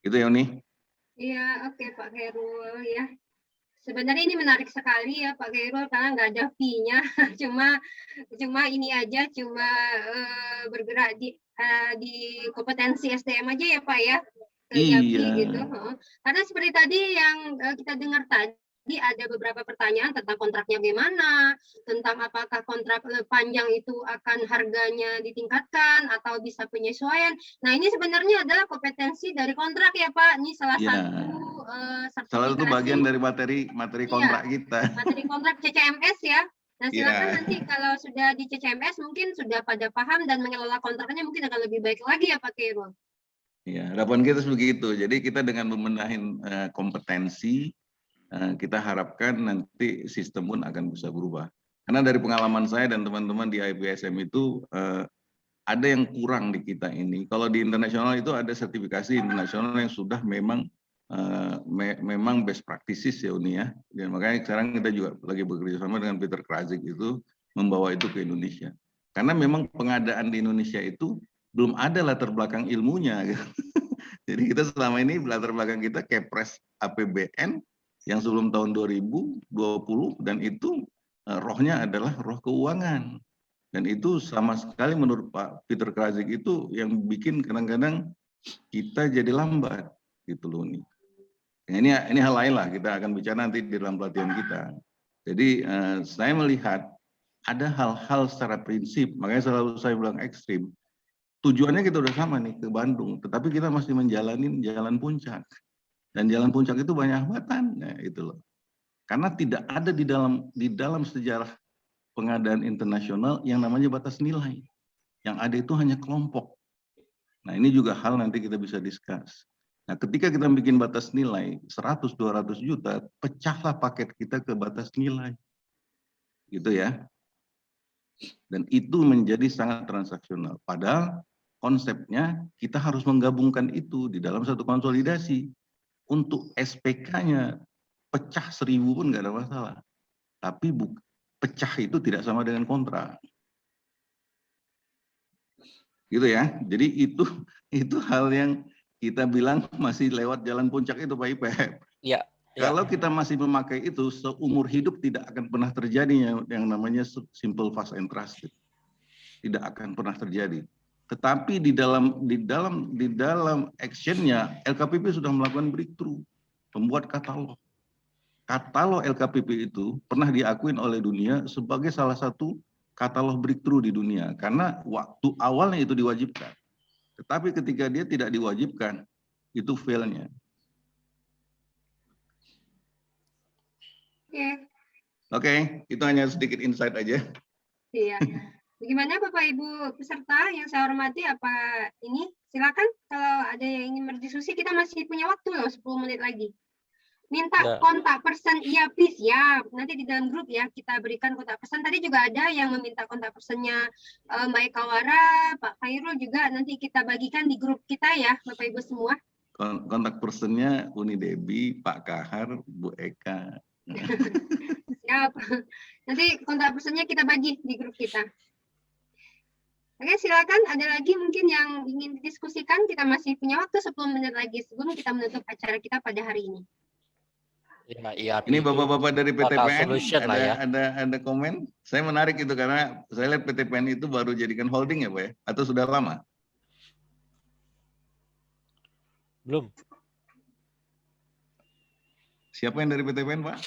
Gitu ya, Uni? Iya, oke Pak Khairul ya. Sebenarnya ini menarik sekali ya Pak Khairul karena nggak ada fee-nya, cuma ini aja, cuma bergerak di kompetensi SDM aja ya Pak ya, ke IAPI gitu. Karena seperti tadi yang kita dengar tadi ada beberapa pertanyaan tentang kontraknya gimana, tentang apakah kontrak panjang itu akan harganya ditingkatkan atau bisa penyesuaian. Nah ini sebenarnya adalah kompetensi dari kontrak ya Pak. Ini salah satu bagian dari materi kontrak kita. Materi kontrak CCMS ya. Nah silakan nanti kalau sudah di CCMS mungkin sudah pada paham dan mengelola kontraknya mungkin akan lebih baik lagi ya Pak Khairul. Ya, harapan kita begitu. Jadi kita dengan membenahin kompetensi, kita harapkan nanti sistem pun akan bisa berubah. Karena dari pengalaman saya dan teman-teman di IPSM itu ada yang kurang di kita ini. Kalau di internasional itu ada sertifikasi internasional yang sudah memang best practices ya Uni ya. Dan makanya sekarang kita juga lagi bekerja sama dengan Peter Krazik itu membawa itu ke Indonesia. Karena memang pengadaan di Indonesia itu belum ada latar belakang ilmunya. Gitu. Jadi kita selama ini latar belakang kita Kepres APBN yang sebelum tahun 2020 dan itu rohnya adalah roh keuangan. Dan itu sama sekali menurut Pak Peter Krazik itu yang bikin kadang-kadang kita jadi lambat gitu loh nih. Ini hal lain lah, kita akan bicara nanti di dalam pelatihan kita. Jadi saya melihat ada hal-hal secara prinsip, makanya selalu saya bilang ekstrim. Tujuannya kita udah sama nih ke Bandung, tetapi kita masih menjalani jalan puncak. Dan jalan puncak itu banyak hambatan, nah, itu loh. Karena tidak ada di dalam sejarah pengadaan internasional yang namanya batas nilai. Yang ada itu hanya kelompok. Nah ini juga hal nanti kita bisa discuss. Nah ketika kita bikin batas nilai 100-200 juta, pecahlah paket kita ke batas nilai. Gitu ya. Dan itu menjadi sangat transaksional. Padahal konsepnya kita harus menggabungkan itu di dalam satu konsolidasi. Untuk SPK-nya pecah 1000 pun nggak ada masalah. Tapi pecah itu tidak sama dengan kontrak. Gitu ya. Jadi itu hal yang kita bilang masih lewat jalan puncak itu Pak Ipep. Ya. Kalau kita masih memakai itu seumur hidup tidak akan pernah terjadi yang namanya simple fast and trusted. Tidak akan pernah terjadi. Tetapi di dalam actionnya LKPP sudah melakukan breakthrough, membuat katalog. Katalog LKPP itu pernah diakuin oleh dunia sebagai salah satu katalog breakthrough di dunia karena waktu awalnya itu diwajibkan. Tetapi ketika dia tidak diwajibkan, itu failnya. Oke, itu hanya sedikit insight aja. Iya. Bagaimana Bapak Ibu peserta yang saya hormati, apa ini? Silakan kalau ada yang ingin berdiskusi, kita masih punya waktu loh 10 menit lagi. Minta Ya. kontak person, iya please ya. Nanti di dalam grup ya kita berikan kontak person. Tadi juga ada yang meminta kontak personnya Mbak Eka Wara, Pak Khairul juga. Nanti kita bagikan di grup kita ya, Bapak Ibu semua. Kontak personnya Uni Debi, Pak Kahar, Bu Eka. Siap. Nanti kontak personnya kita bagi di grup kita. Oke, silakan. Ada lagi mungkin yang ingin didiskusikan? Kita masih punya waktu 10 menit lagi sebelum kita menutup acara kita pada hari ini. Ya, Ini bapak-bapak dari PTPN lah ya. ada komen. Saya menarik itu karena saya lihat PTPN itu baru jadikan holding ya Pak ya? Atau sudah lama? Belum. Siapa yang dari PTPN Pak?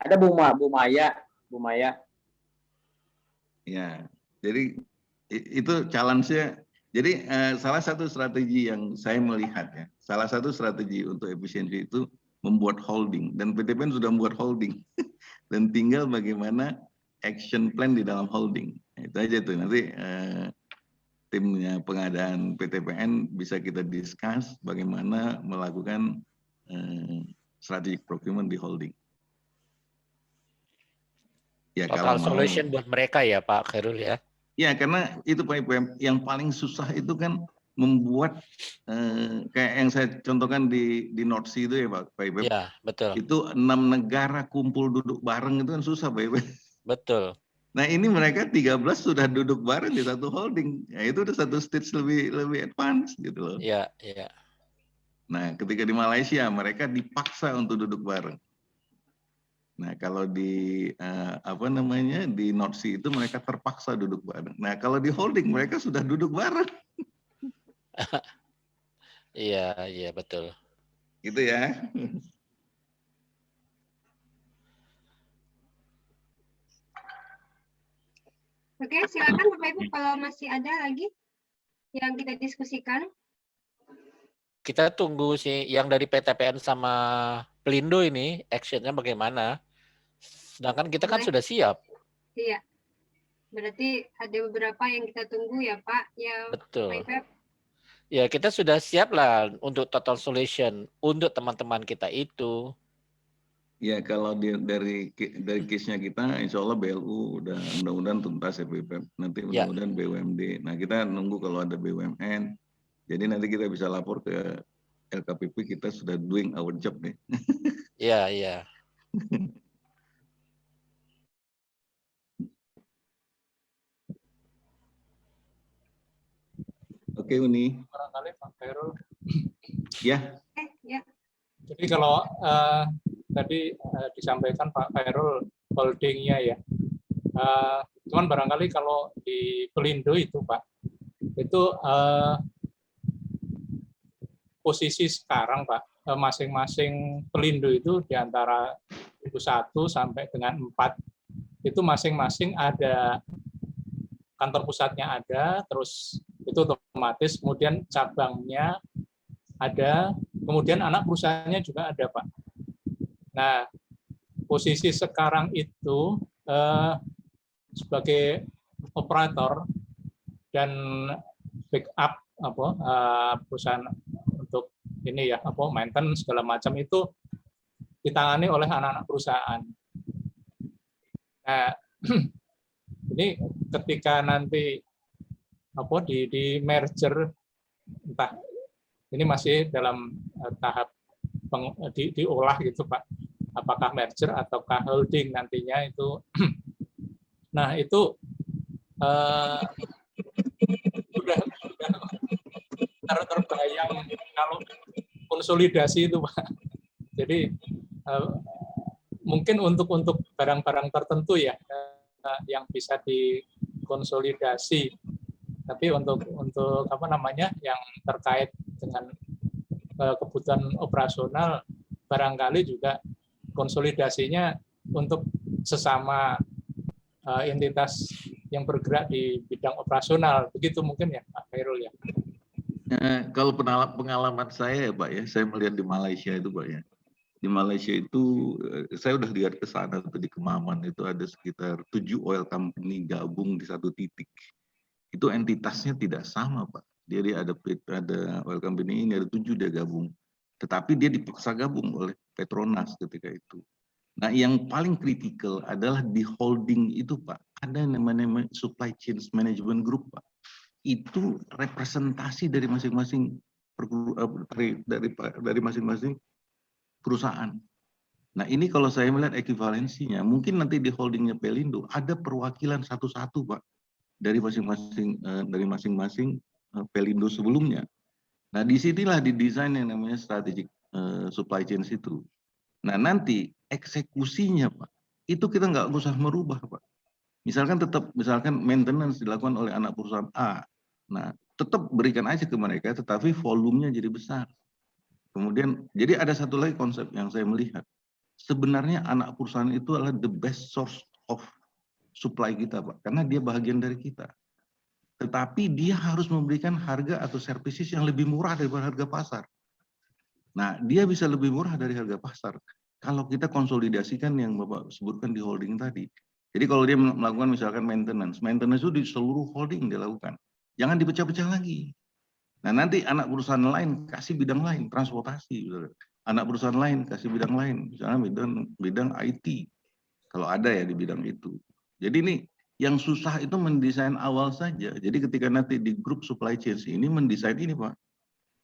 Ada Bu Maya. Ya, jadi itu challenge-nya. Jadi salah satu strategi yang saya melihat ya, salah satu strategi untuk efisiensi itu membuat holding, dan PTPN sudah membuat holding dan tinggal bagaimana action plan di dalam holding. Itu aja tuh, nanti timnya pengadaan PTPN bisa kita discuss bagaimana melakukan strategic procurement di holding. Ya, Total solution buat mereka ya Pak Khairul ya. Ya, karena itu Pak IPM, yang paling susah itu kan membuat kayak yang saya contohkan di North Sea itu ya Pak IPM. Iya, betul. Itu 6 negara kumpul duduk bareng itu kan susah Pak IPM. Betul. Nah ini mereka 13 sudah duduk bareng di satu holding. Ya, itu udah satu stage lebih advance gitu loh. Iya, iya. Nah ketika di Malaysia mereka dipaksa untuk duduk bareng. Nah, kalau di di North Sea itu mereka terpaksa duduk bareng. Nah, kalau di holding mereka sudah duduk bareng. Iya, betul. Gitu ya. Oke, silakan Bapak Ibu kalau masih ada lagi yang kita diskusikan. Kita tunggu sih yang dari PTPN sama Pelindo ini actionnya bagaimana. Sedangkan kita kan sudah siap. Iya. Berarti ada beberapa yang kita tunggu ya Pak. Ya, betul. Pak Ipep. Ya kita sudah siap lah untuk total solution untuk teman-teman kita itu. Ya kalau dari case-nya kita, insya Allah BLU udah mudah-mudahan tuntas ya PIPEP. Nanti mudah-mudahan BUMD. Nah kita nunggu kalau ada BUMN. Jadi nanti kita bisa lapor ke LKPP kita sudah doing our job nih. Iya. Oke Uni. Barangkali Pak Khairul. Ya. Ya. Jadi kalau tadi disampaikan Pak Khairul holdingnya ya. Cuman barangkali kalau di Pelindo itu Pak, itu posisi sekarang Pak, masing-masing Pelindo itu di antara 1 sampai dengan 4 itu masing-masing ada kantor pusatnya ada, terus itu otomatis kemudian cabangnya ada, kemudian anak perusahaannya juga ada Pak. Nah, posisi sekarang itu sebagai operator dan backup perusahaan untuk ini ya maintenance segala macam itu ditangani oleh anak-anak perusahaan. Nah, ini ketika nanti di merger, entah ini masih dalam tahap diolah gitu Pak, apakah merger ataukah holding nantinya itu. Nah itu sudah terbayang kalau konsolidasi itu Pak. Jadi mungkin untuk barang-barang tertentu ya yang bisa dikonsolidasi, tapi untuk yang terkait dengan kebutuhan operasional barangkali juga konsolidasinya untuk sesama entitas yang bergerak di bidang operasional, begitu mungkin ya Pak Khairul ya. Kalau pengalaman saya ya Pak ya, saya melihat di Malaysia itu Pak ya, Di Malaysia itu, saya udah lihat ke sana tuh di Kemaman itu ada sekitar 7 oil company gabung di satu titik. Itu entitasnya tidak sama, Pak. Jadi ada oil company ini, ada 7 dia gabung. Tetapi dia dipaksa gabung oleh Petronas ketika itu. Nah, yang paling kritikal adalah di holding itu, Pak. Ada namanya supply chain management group, Pak. Itu representasi dari masing-masing dari masing-masing perusahaan. Nah, ini kalau saya melihat ekivalensinya, mungkin nanti di holdingnya Pelindo ada perwakilan satu-satu, Pak, dari masing-masing Pelindo sebelumnya. Nah, disinilah didesain yang namanya strategic supply chain itu. Nah, nanti eksekusinya, Pak, itu kita nggak usah merubah, Pak. Misalkan maintenance dilakukan oleh anak perusahaan A. Nah, tetap berikan aja ke mereka, tetapi volumenya jadi besar. Kemudian, jadi ada satu lagi konsep yang saya melihat. Sebenarnya anak perusahaan itu adalah the best source of supply kita, Pak. Karena dia bagian dari kita. Tetapi dia harus memberikan harga atau services yang lebih murah daripada harga pasar. Nah, dia bisa lebih murah dari harga pasar. Kalau kita konsolidasikan yang Bapak sebutkan di holding tadi. Jadi kalau dia melakukan misalkan maintenance itu di seluruh holding dia lakukan. Jangan dipecah-pecah lagi. Nah, nanti anak perusahaan lain kasih bidang lain, transportasi. Anak perusahaan lain kasih bidang lain, misalnya bidang IT. Kalau ada ya di bidang itu. Jadi ini yang susah itu mendesain awal saja. Jadi ketika nanti di grup supply chain ini mendesain ini, Pak.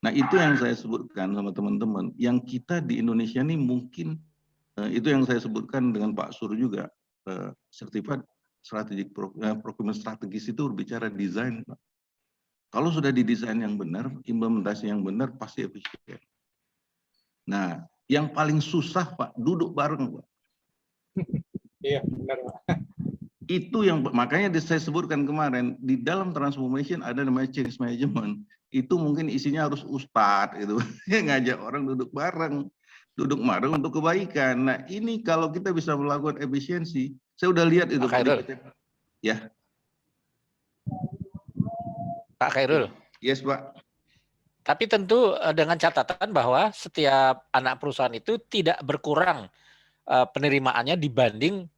Nah, itu yang saya sebutkan sama teman-teman. Yang kita di Indonesia ini mungkin, itu yang saya sebutkan dengan Pak Sur juga, sertifikat procurement strategis itu berbicara desain, Pak. Kalau sudah didesain yang benar, implementasi yang benar, pasti efisien. Nah, yang paling susah, Pak, duduk bareng, Pak. Iya, benar, Pak. Itu yang makanya saya sebutkan kemarin, di dalam transformation ada namanya change management. Itu mungkin isinya harus ustadz, gitu. Ngajak orang duduk bareng untuk kebaikan. Nah, ini kalau kita bisa melakukan efisiensi, saya udah lihat itu. Pak Khairul. Ya. Pak Khairul. Yes, Pak. Tapi tentu dengan catatan bahwa setiap anak perusahaan itu tidak berkurang penerimaannya dibanding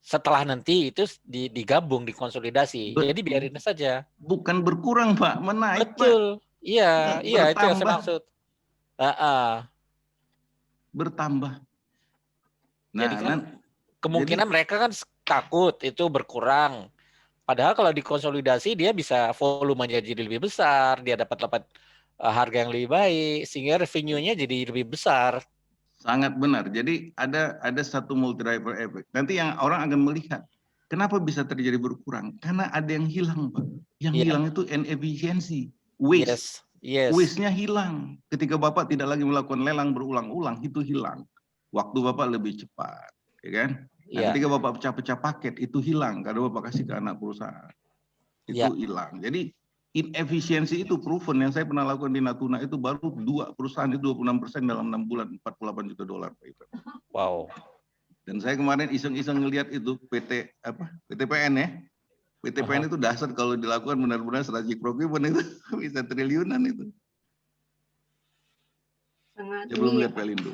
setelah nanti itu digabung, dikonsolidasi. Jadi biarin saja. Bukan berkurang, Pak, menaik. Betul. Pak. Iya, iya itu yang saya maksud. Bertambah. Nah, jadi kan kemungkinan mereka kan takut itu berkurang. Padahal kalau dikonsolidasi dia bisa volumenya jadi lebih besar, dia dapat harga yang lebih baik, sehingga revenue-nya jadi lebih besar. Sangat benar. Jadi ada satu multi driver effect. Nanti yang orang akan melihat kenapa bisa terjadi berkurang? Karena ada yang hilang, Pak. Yang hilang itu inefficiency, waste. Yes. Waste-nya hilang. Ketika Bapak tidak lagi melakukan lelang berulang-ulang, itu hilang. Waktu Bapak lebih cepat, ya kan? Nah, ketika Bapak pecah-pecah paket, itu hilang karena Bapak kasih ke anak perusahaan. Itu hilang. Jadi inefisiensi itu proven. Yang saya pernah lakukan di Natuna itu baru 2 perusahaan itu 26% dalam 6 bulan, $48 juta. Wow. Dan saya kemarin iseng-iseng ngelihat itu PTPN ya. PTPN itu dasar kalau dilakukan benar-benar strategic procurement itu bisa triliunan itu. Sangat belum lihat Pelindo.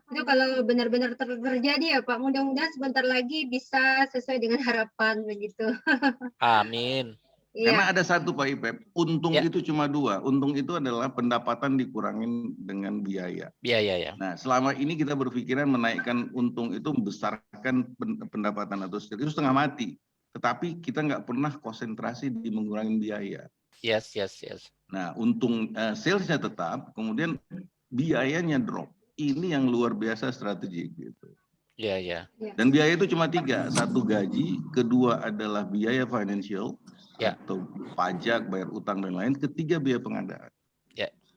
Itu kalau benar-benar terjadi ya Pak, mudah-mudahan sebentar lagi bisa sesuai dengan harapan begitu. Amin. Karena ada satu Pak Ipep, untung itu cuma 2. Untung itu adalah pendapatan dikurangin dengan biaya. Biaya ya. Nah, selama ini kita berpikiran menaikkan untung itu membesarkan pendapatan atau itu setengah mati. Tetapi kita nggak pernah konsentrasi di mengurangi biaya. Yes. Nah, untung salesnya tetap, kemudian biayanya drop. Ini yang luar biasa strategi gitu. Iya. Dan biaya itu cuma 3. 1 gaji, kedua adalah biaya financial atau pajak, bayar utang dan lain. Ketiga biaya pengadaan.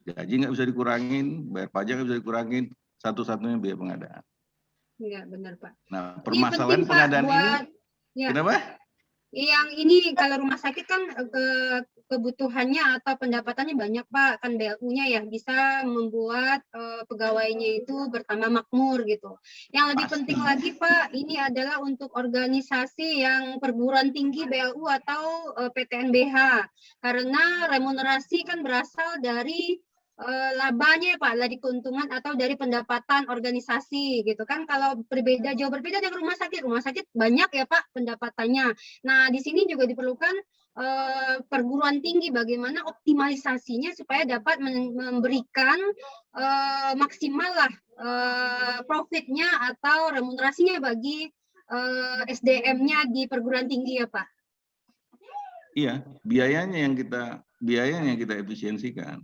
Gaji nggak bisa dikurangin, bayar pajak nggak bisa dikurangin. Satu-satunya biaya pengadaan. Iya benar Pak. Nah, permasalahan pengadaan ini, kenapa? Yang ini kalau rumah sakit kan kebutuhannya atau pendapatannya banyak Pak, kan BLU-nya ya bisa membuat pegawainya itu bertambah makmur gitu. Yang lebih penting lagi Pak, ini adalah untuk organisasi yang perguruan tinggi BLU atau PTNBH, karena remunerasi kan berasal dari labanya Pak, dari keuntungan atau dari pendapatan organisasi gitu kan. Kalau jauh berbeda dengan rumah sakit banyak ya Pak pendapatannya. Nah di sini juga diperlukan perguruan tinggi, bagaimana optimalisasinya supaya dapat memberikan maksimal lah profitnya atau remunerasinya bagi SDM-nya di perguruan tinggi ya Pak. Iya, biayanya yang kita efisiensikan.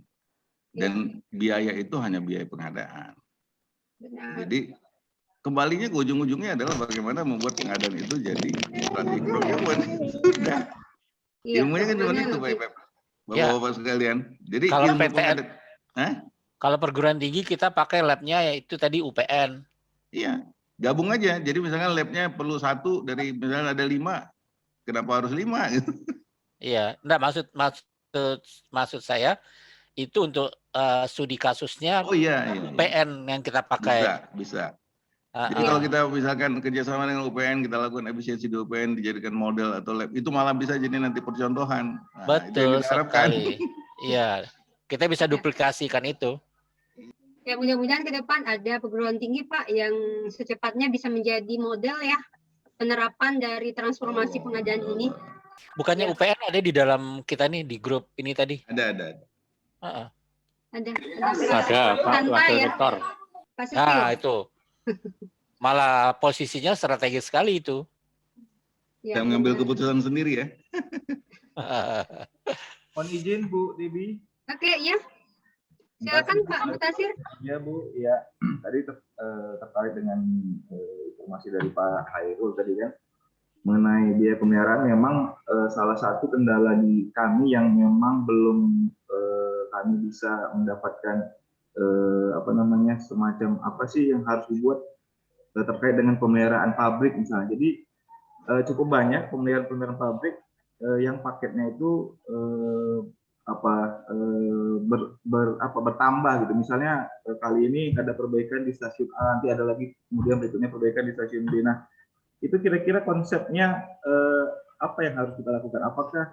Dan biaya itu hanya biaya pengadaan. Benar. Jadi kembalinya ke ujung-ujungnya adalah bagaimana membuat pengadaan itu jadi strategi procurement. Sudah. Ilmunya kan cuma itu, Bapak-bapak sekalian. Jadi kalau ilmu pengadaan. Kalau perguruan tinggi kita pakai labnya yaitu tadi UPN. Iya, gabung aja. Jadi misalkan labnya perlu 1 dari misalnya ada 5, kenapa harus 5 gitu? Iya, enggak maksud saya itu untuk studi kasusnya. Oh iya. UPN yang kita pakai. Bisa. Jadi kalau kita misalkan kerjasama dengan UPN, kita lakukan efisiensi di UPN, dijadikan model atau lab, itu malah bisa jadi nanti percontohan. Nah, betul sekali. Iya, kita bisa duplikasikan itu. Ya mudah-mudahan ke depan ada perguruan tinggi Pak yang secepatnya bisa menjadi model ya penerapan dari transformasi pengadaan ini. Bukannya UPN ada di dalam kita nih di grup ini tadi? Ada. Ada Pak Wakil Rektor. Nah itu malah posisinya strategis sekali itu. Ya, mengambil keputusan sendiri ya. Mohon izin Bu Tibi. Oke ya. Silakan Pak Mutasir. Ya Bu, ya tadi terkait dengan informasi dari Pak Hairul tadi kan mengenai biaya pemeliharaan, memang salah satu kendala di kami yang memang belum kami bisa mendapatkan semacam apa sih yang harus dibuat terkait dengan pemeliharaan pabrik misalnya. Jadi cukup banyak pemeliharaan pabrik yang paketnya itu bertambah gitu. Misalnya kali ini ada perbaikan di stasiun A, nanti ada lagi kemudian berikutnya perbaikan di stasiun B. Nah, itu kira-kira konsepnya apa yang harus kita lakukan? Apakah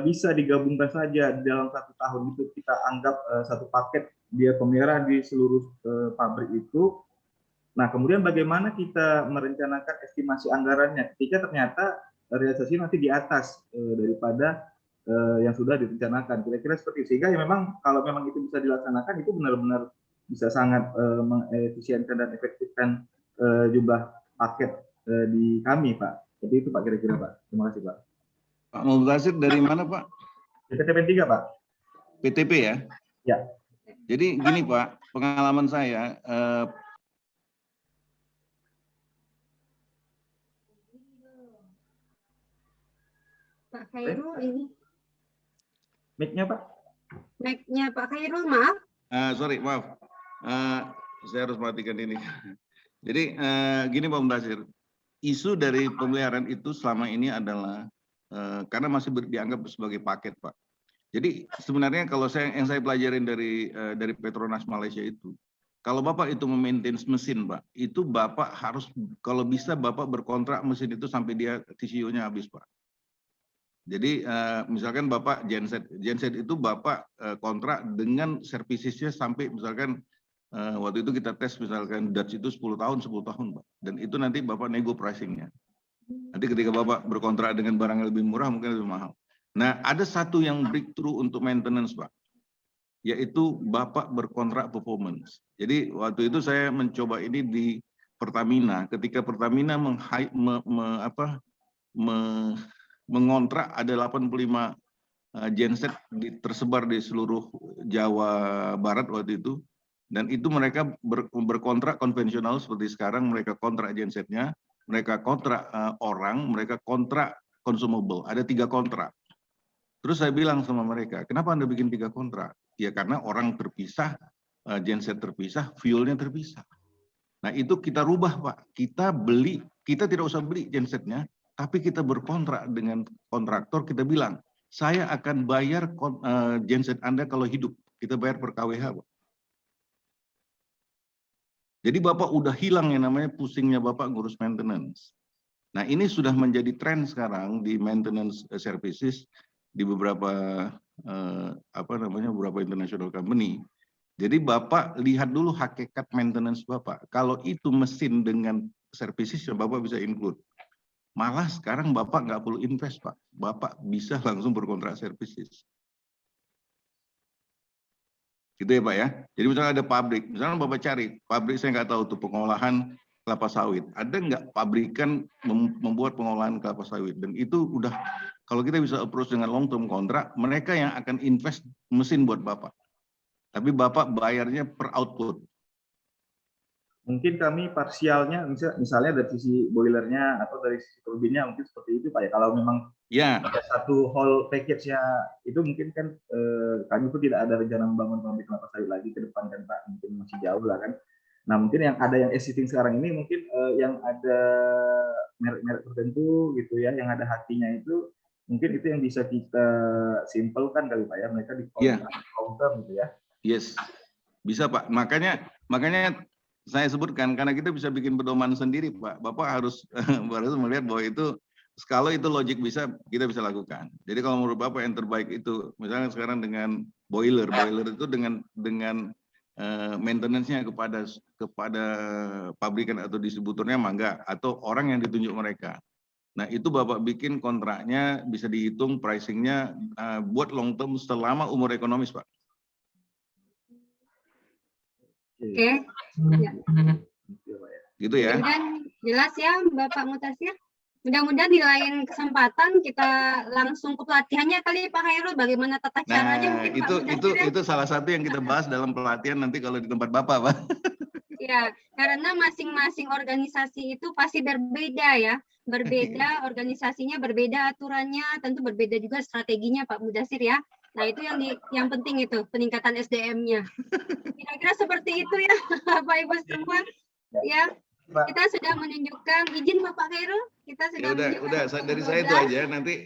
bisa digabungkan saja dalam 1 tahun itu kita anggap satu paket biaya pemeliharaan di seluruh pabrik itu? Nah, kemudian bagaimana kita merencanakan estimasi anggarannya ketika ternyata realisasi nanti di atas daripada yang sudah direncanakan, kira-kira seperti itu. Sehingga ya memang kalau memang itu bisa dilaksanakan, itu benar-benar bisa sangat mengefisienkan dan efektifkan jumlah paket di kami, Pak. Jadi itu Pak kira-kira, Pak. Terima kasih, Pak. Pak Mubasir dari mana, Pak? PTP 3, Pak. PTP ya? Ya. Jadi gini, Pak, pengalaman saya Pak Khairul ini. Mic-nya, Pak? Mic-nya Pak Khairul, maaf. Sorry, maaf. Saya harus matikan ini. Jadi gini Pak Mubasir, isu dari pemeliharaan itu selama ini adalah karena masih dianggap sebagai paket, Pak. Jadi sebenarnya kalau yang saya pelajarin dari Petronas Malaysia itu, kalau Bapak itu memaintain mesin, Pak, itu Bapak harus, kalau bisa Bapak berkontrak mesin itu sampai dia TCU-nya habis, Pak. Jadi misalkan Bapak genset itu Bapak kontrak dengan servisisnya sampai misalkan waktu itu kita tes misalkan Dutch itu 10 tahun, Pak. Dan itu nanti Bapak nego pricingnya. Nanti ketika Bapak berkontrak dengan barang yang lebih murah mungkin lebih mahal. Nah, ada satu yang breakthrough untuk maintenance, Pak. Yaitu Bapak berkontrak performance. Jadi waktu itu saya mencoba ini di Pertamina. Ketika Pertamina mengontrak ada 85 genset tersebar di seluruh Jawa Barat waktu itu. Dan itu mereka berkontrak konvensional seperti sekarang, mereka kontrak gensetnya, mereka kontrak orang, mereka kontrak consumable. Ada 3 kontrak. Terus saya bilang sama mereka, kenapa Anda bikin 3 kontrak? Ya karena orang terpisah, genset terpisah, fuelnya terpisah. Nah itu kita rubah, Pak. Kita tidak usah beli gensetnya, tapi kita berkontrak dengan kontraktor, kita bilang, saya akan bayar genset Anda kalau hidup. Kita bayar per kWh, Pak. Jadi Bapak udah hilang yang namanya pusingnya Bapak ngurus maintenance. Nah ini sudah menjadi tren sekarang di maintenance services di beberapa beberapa international company. Jadi Bapak lihat dulu hakikat maintenance Bapak. Kalau itu mesin dengan services, Bapak bisa include. Malah sekarang Bapak nggak perlu invest, Pak. Bapak bisa langsung berkontrak services. Gitu ya Pak ya. Jadi misalnya ada pabrik, misalnya Bapak cari, pabrik saya nggak tahu tuh pengolahan kelapa sawit. Ada nggak pabrikan membuat pengolahan kelapa sawit? Dan itu udah, kalau kita bisa approach dengan long term kontrak, mereka yang akan invest mesin buat Bapak. Tapi Bapak bayarnya per output. Mungkin kami parsialnya, misalnya dari sisi boilernya atau dari sisi turbinnya mungkin seperti itu Pak ya. Kalau memang ada satu whole package-nya itu mungkin kan kami pun tidak ada rencana membangun pabrik kelapa sawit lagi ke depan kan Pak. Mungkin masih jauh lah kan. Nah mungkin yang ada yang existing sekarang ini mungkin yang ada merek-merek tertentu gitu ya, yang ada hatinya itu mungkin itu yang bisa kita simpelkan kali Pak ya. Mereka di counter gitu ya. Yes, bisa Pak. Makanya saya sebutkan karena kita bisa bikin pedoman sendiri Pak. Bapak harus melihat bahwa itu kalau itu logik bisa, kita bisa lakukan. Jadi kalau menurut Bapak yang terbaik itu, misalnya sekarang dengan boiler itu dengan maintenance-nya kepada pabrikan atau distributornya mangga, atau orang yang ditunjuk mereka. Nah itu Bapak bikin kontraknya bisa dihitung pricing-nya buat long term selama umur ekonomis Pak. Oke. Gitu ya. Dan jelas ya Bapak Mutasir. Mudah-mudahan di lain kesempatan kita langsung ke pelatihannya kali Pak Khairul, bagaimana tata caranya. Itu salah satu yang kita bahas dalam pelatihan nanti kalau di tempat Bapak Pak. Ya, karena masing-masing organisasi itu pasti berbeda ya. Berbeda organisasinya, berbeda aturannya, tentu berbeda juga strateginya Pak Mudasir ya. Nah itu yang penting itu peningkatan SDM-nya. Kira-kira seperti itu ya Bapak Ibu semua. Ya, kita sudah menunjukkan izin Bapak Khairul. Kita sudah udah dari saya itu aja.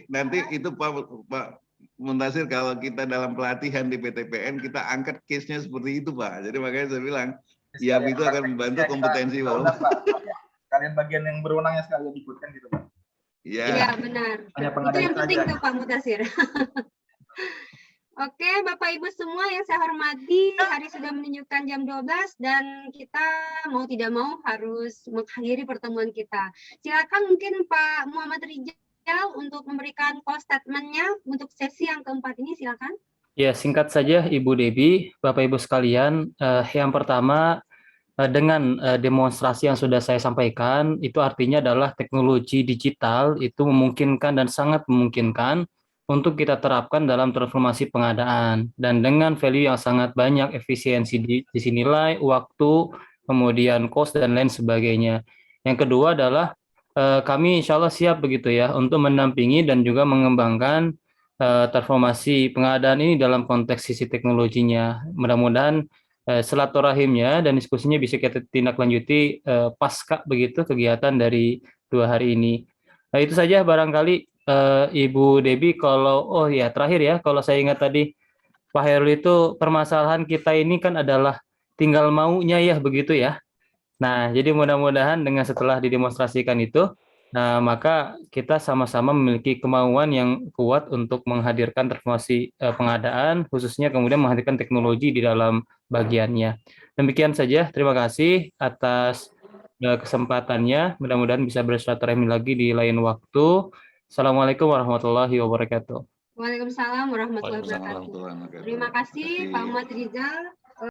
Nanti itu Pak Muntasir kalau kita dalam pelatihan di PTPN kita angkat case-nya seperti itu Pak. Jadi makanya saya bilang ya itu akan membantu kompetensi Bapak. Kalian bagian yang berwenangnya sekalian ikutkan gitu Pak. Iya benar. Itu yang penting tuh Pak Mutasir. Oke, Bapak Ibu semua yang saya hormati, hari sudah menunjukkan jam 12 dan kita mau tidak mau harus mengakhiri pertemuan kita. Silakan mungkin Pak Muhammad Rijal untuk memberikan close statement-nya untuk sesi yang keempat ini, silakan. Ya, singkat saja Ibu Debbie, Bapak Ibu sekalian, yang pertama dengan demonstrasi yang sudah saya sampaikan, itu artinya adalah teknologi digital itu memungkinkan dan sangat memungkinkan untuk kita terapkan dalam transformasi pengadaan, dan dengan value yang sangat banyak, efisiensi di sini nilai, waktu, kemudian cost dan lain sebagainya. Yang kedua adalah kami insya Allah siap begitu ya untuk mendampingi dan juga mengembangkan transformasi pengadaan ini dalam konteks sisi teknologinya. Mudah-mudahan silaturahimnya dan diskusinya bisa kita tindak lanjuti pasca begitu kegiatan dari 2 hari ini. Nah, itu saja barangkali Ibu Debbie. Kalau terakhir ya, kalau saya ingat tadi Pak Khairul itu permasalahan kita ini kan adalah tinggal maunya ya begitu ya. Nah, jadi mudah-mudahan dengan setelah didemonstrasikan itu, nah maka kita sama-sama memiliki kemauan yang kuat untuk menghadirkan transformasi pengadaan, khususnya kemudian menghadirkan teknologi di dalam bagiannya. Demikian saja, terima kasih atas kesempatannya. Mudah-mudahan bisa bersilaturahmi lagi di lain waktu. Assalamualaikum warahmatullahi wabarakatuh. Waalaikumsalam warahmatullahi wabarakatuh. Terima kasih Pak Muhammad Rizal.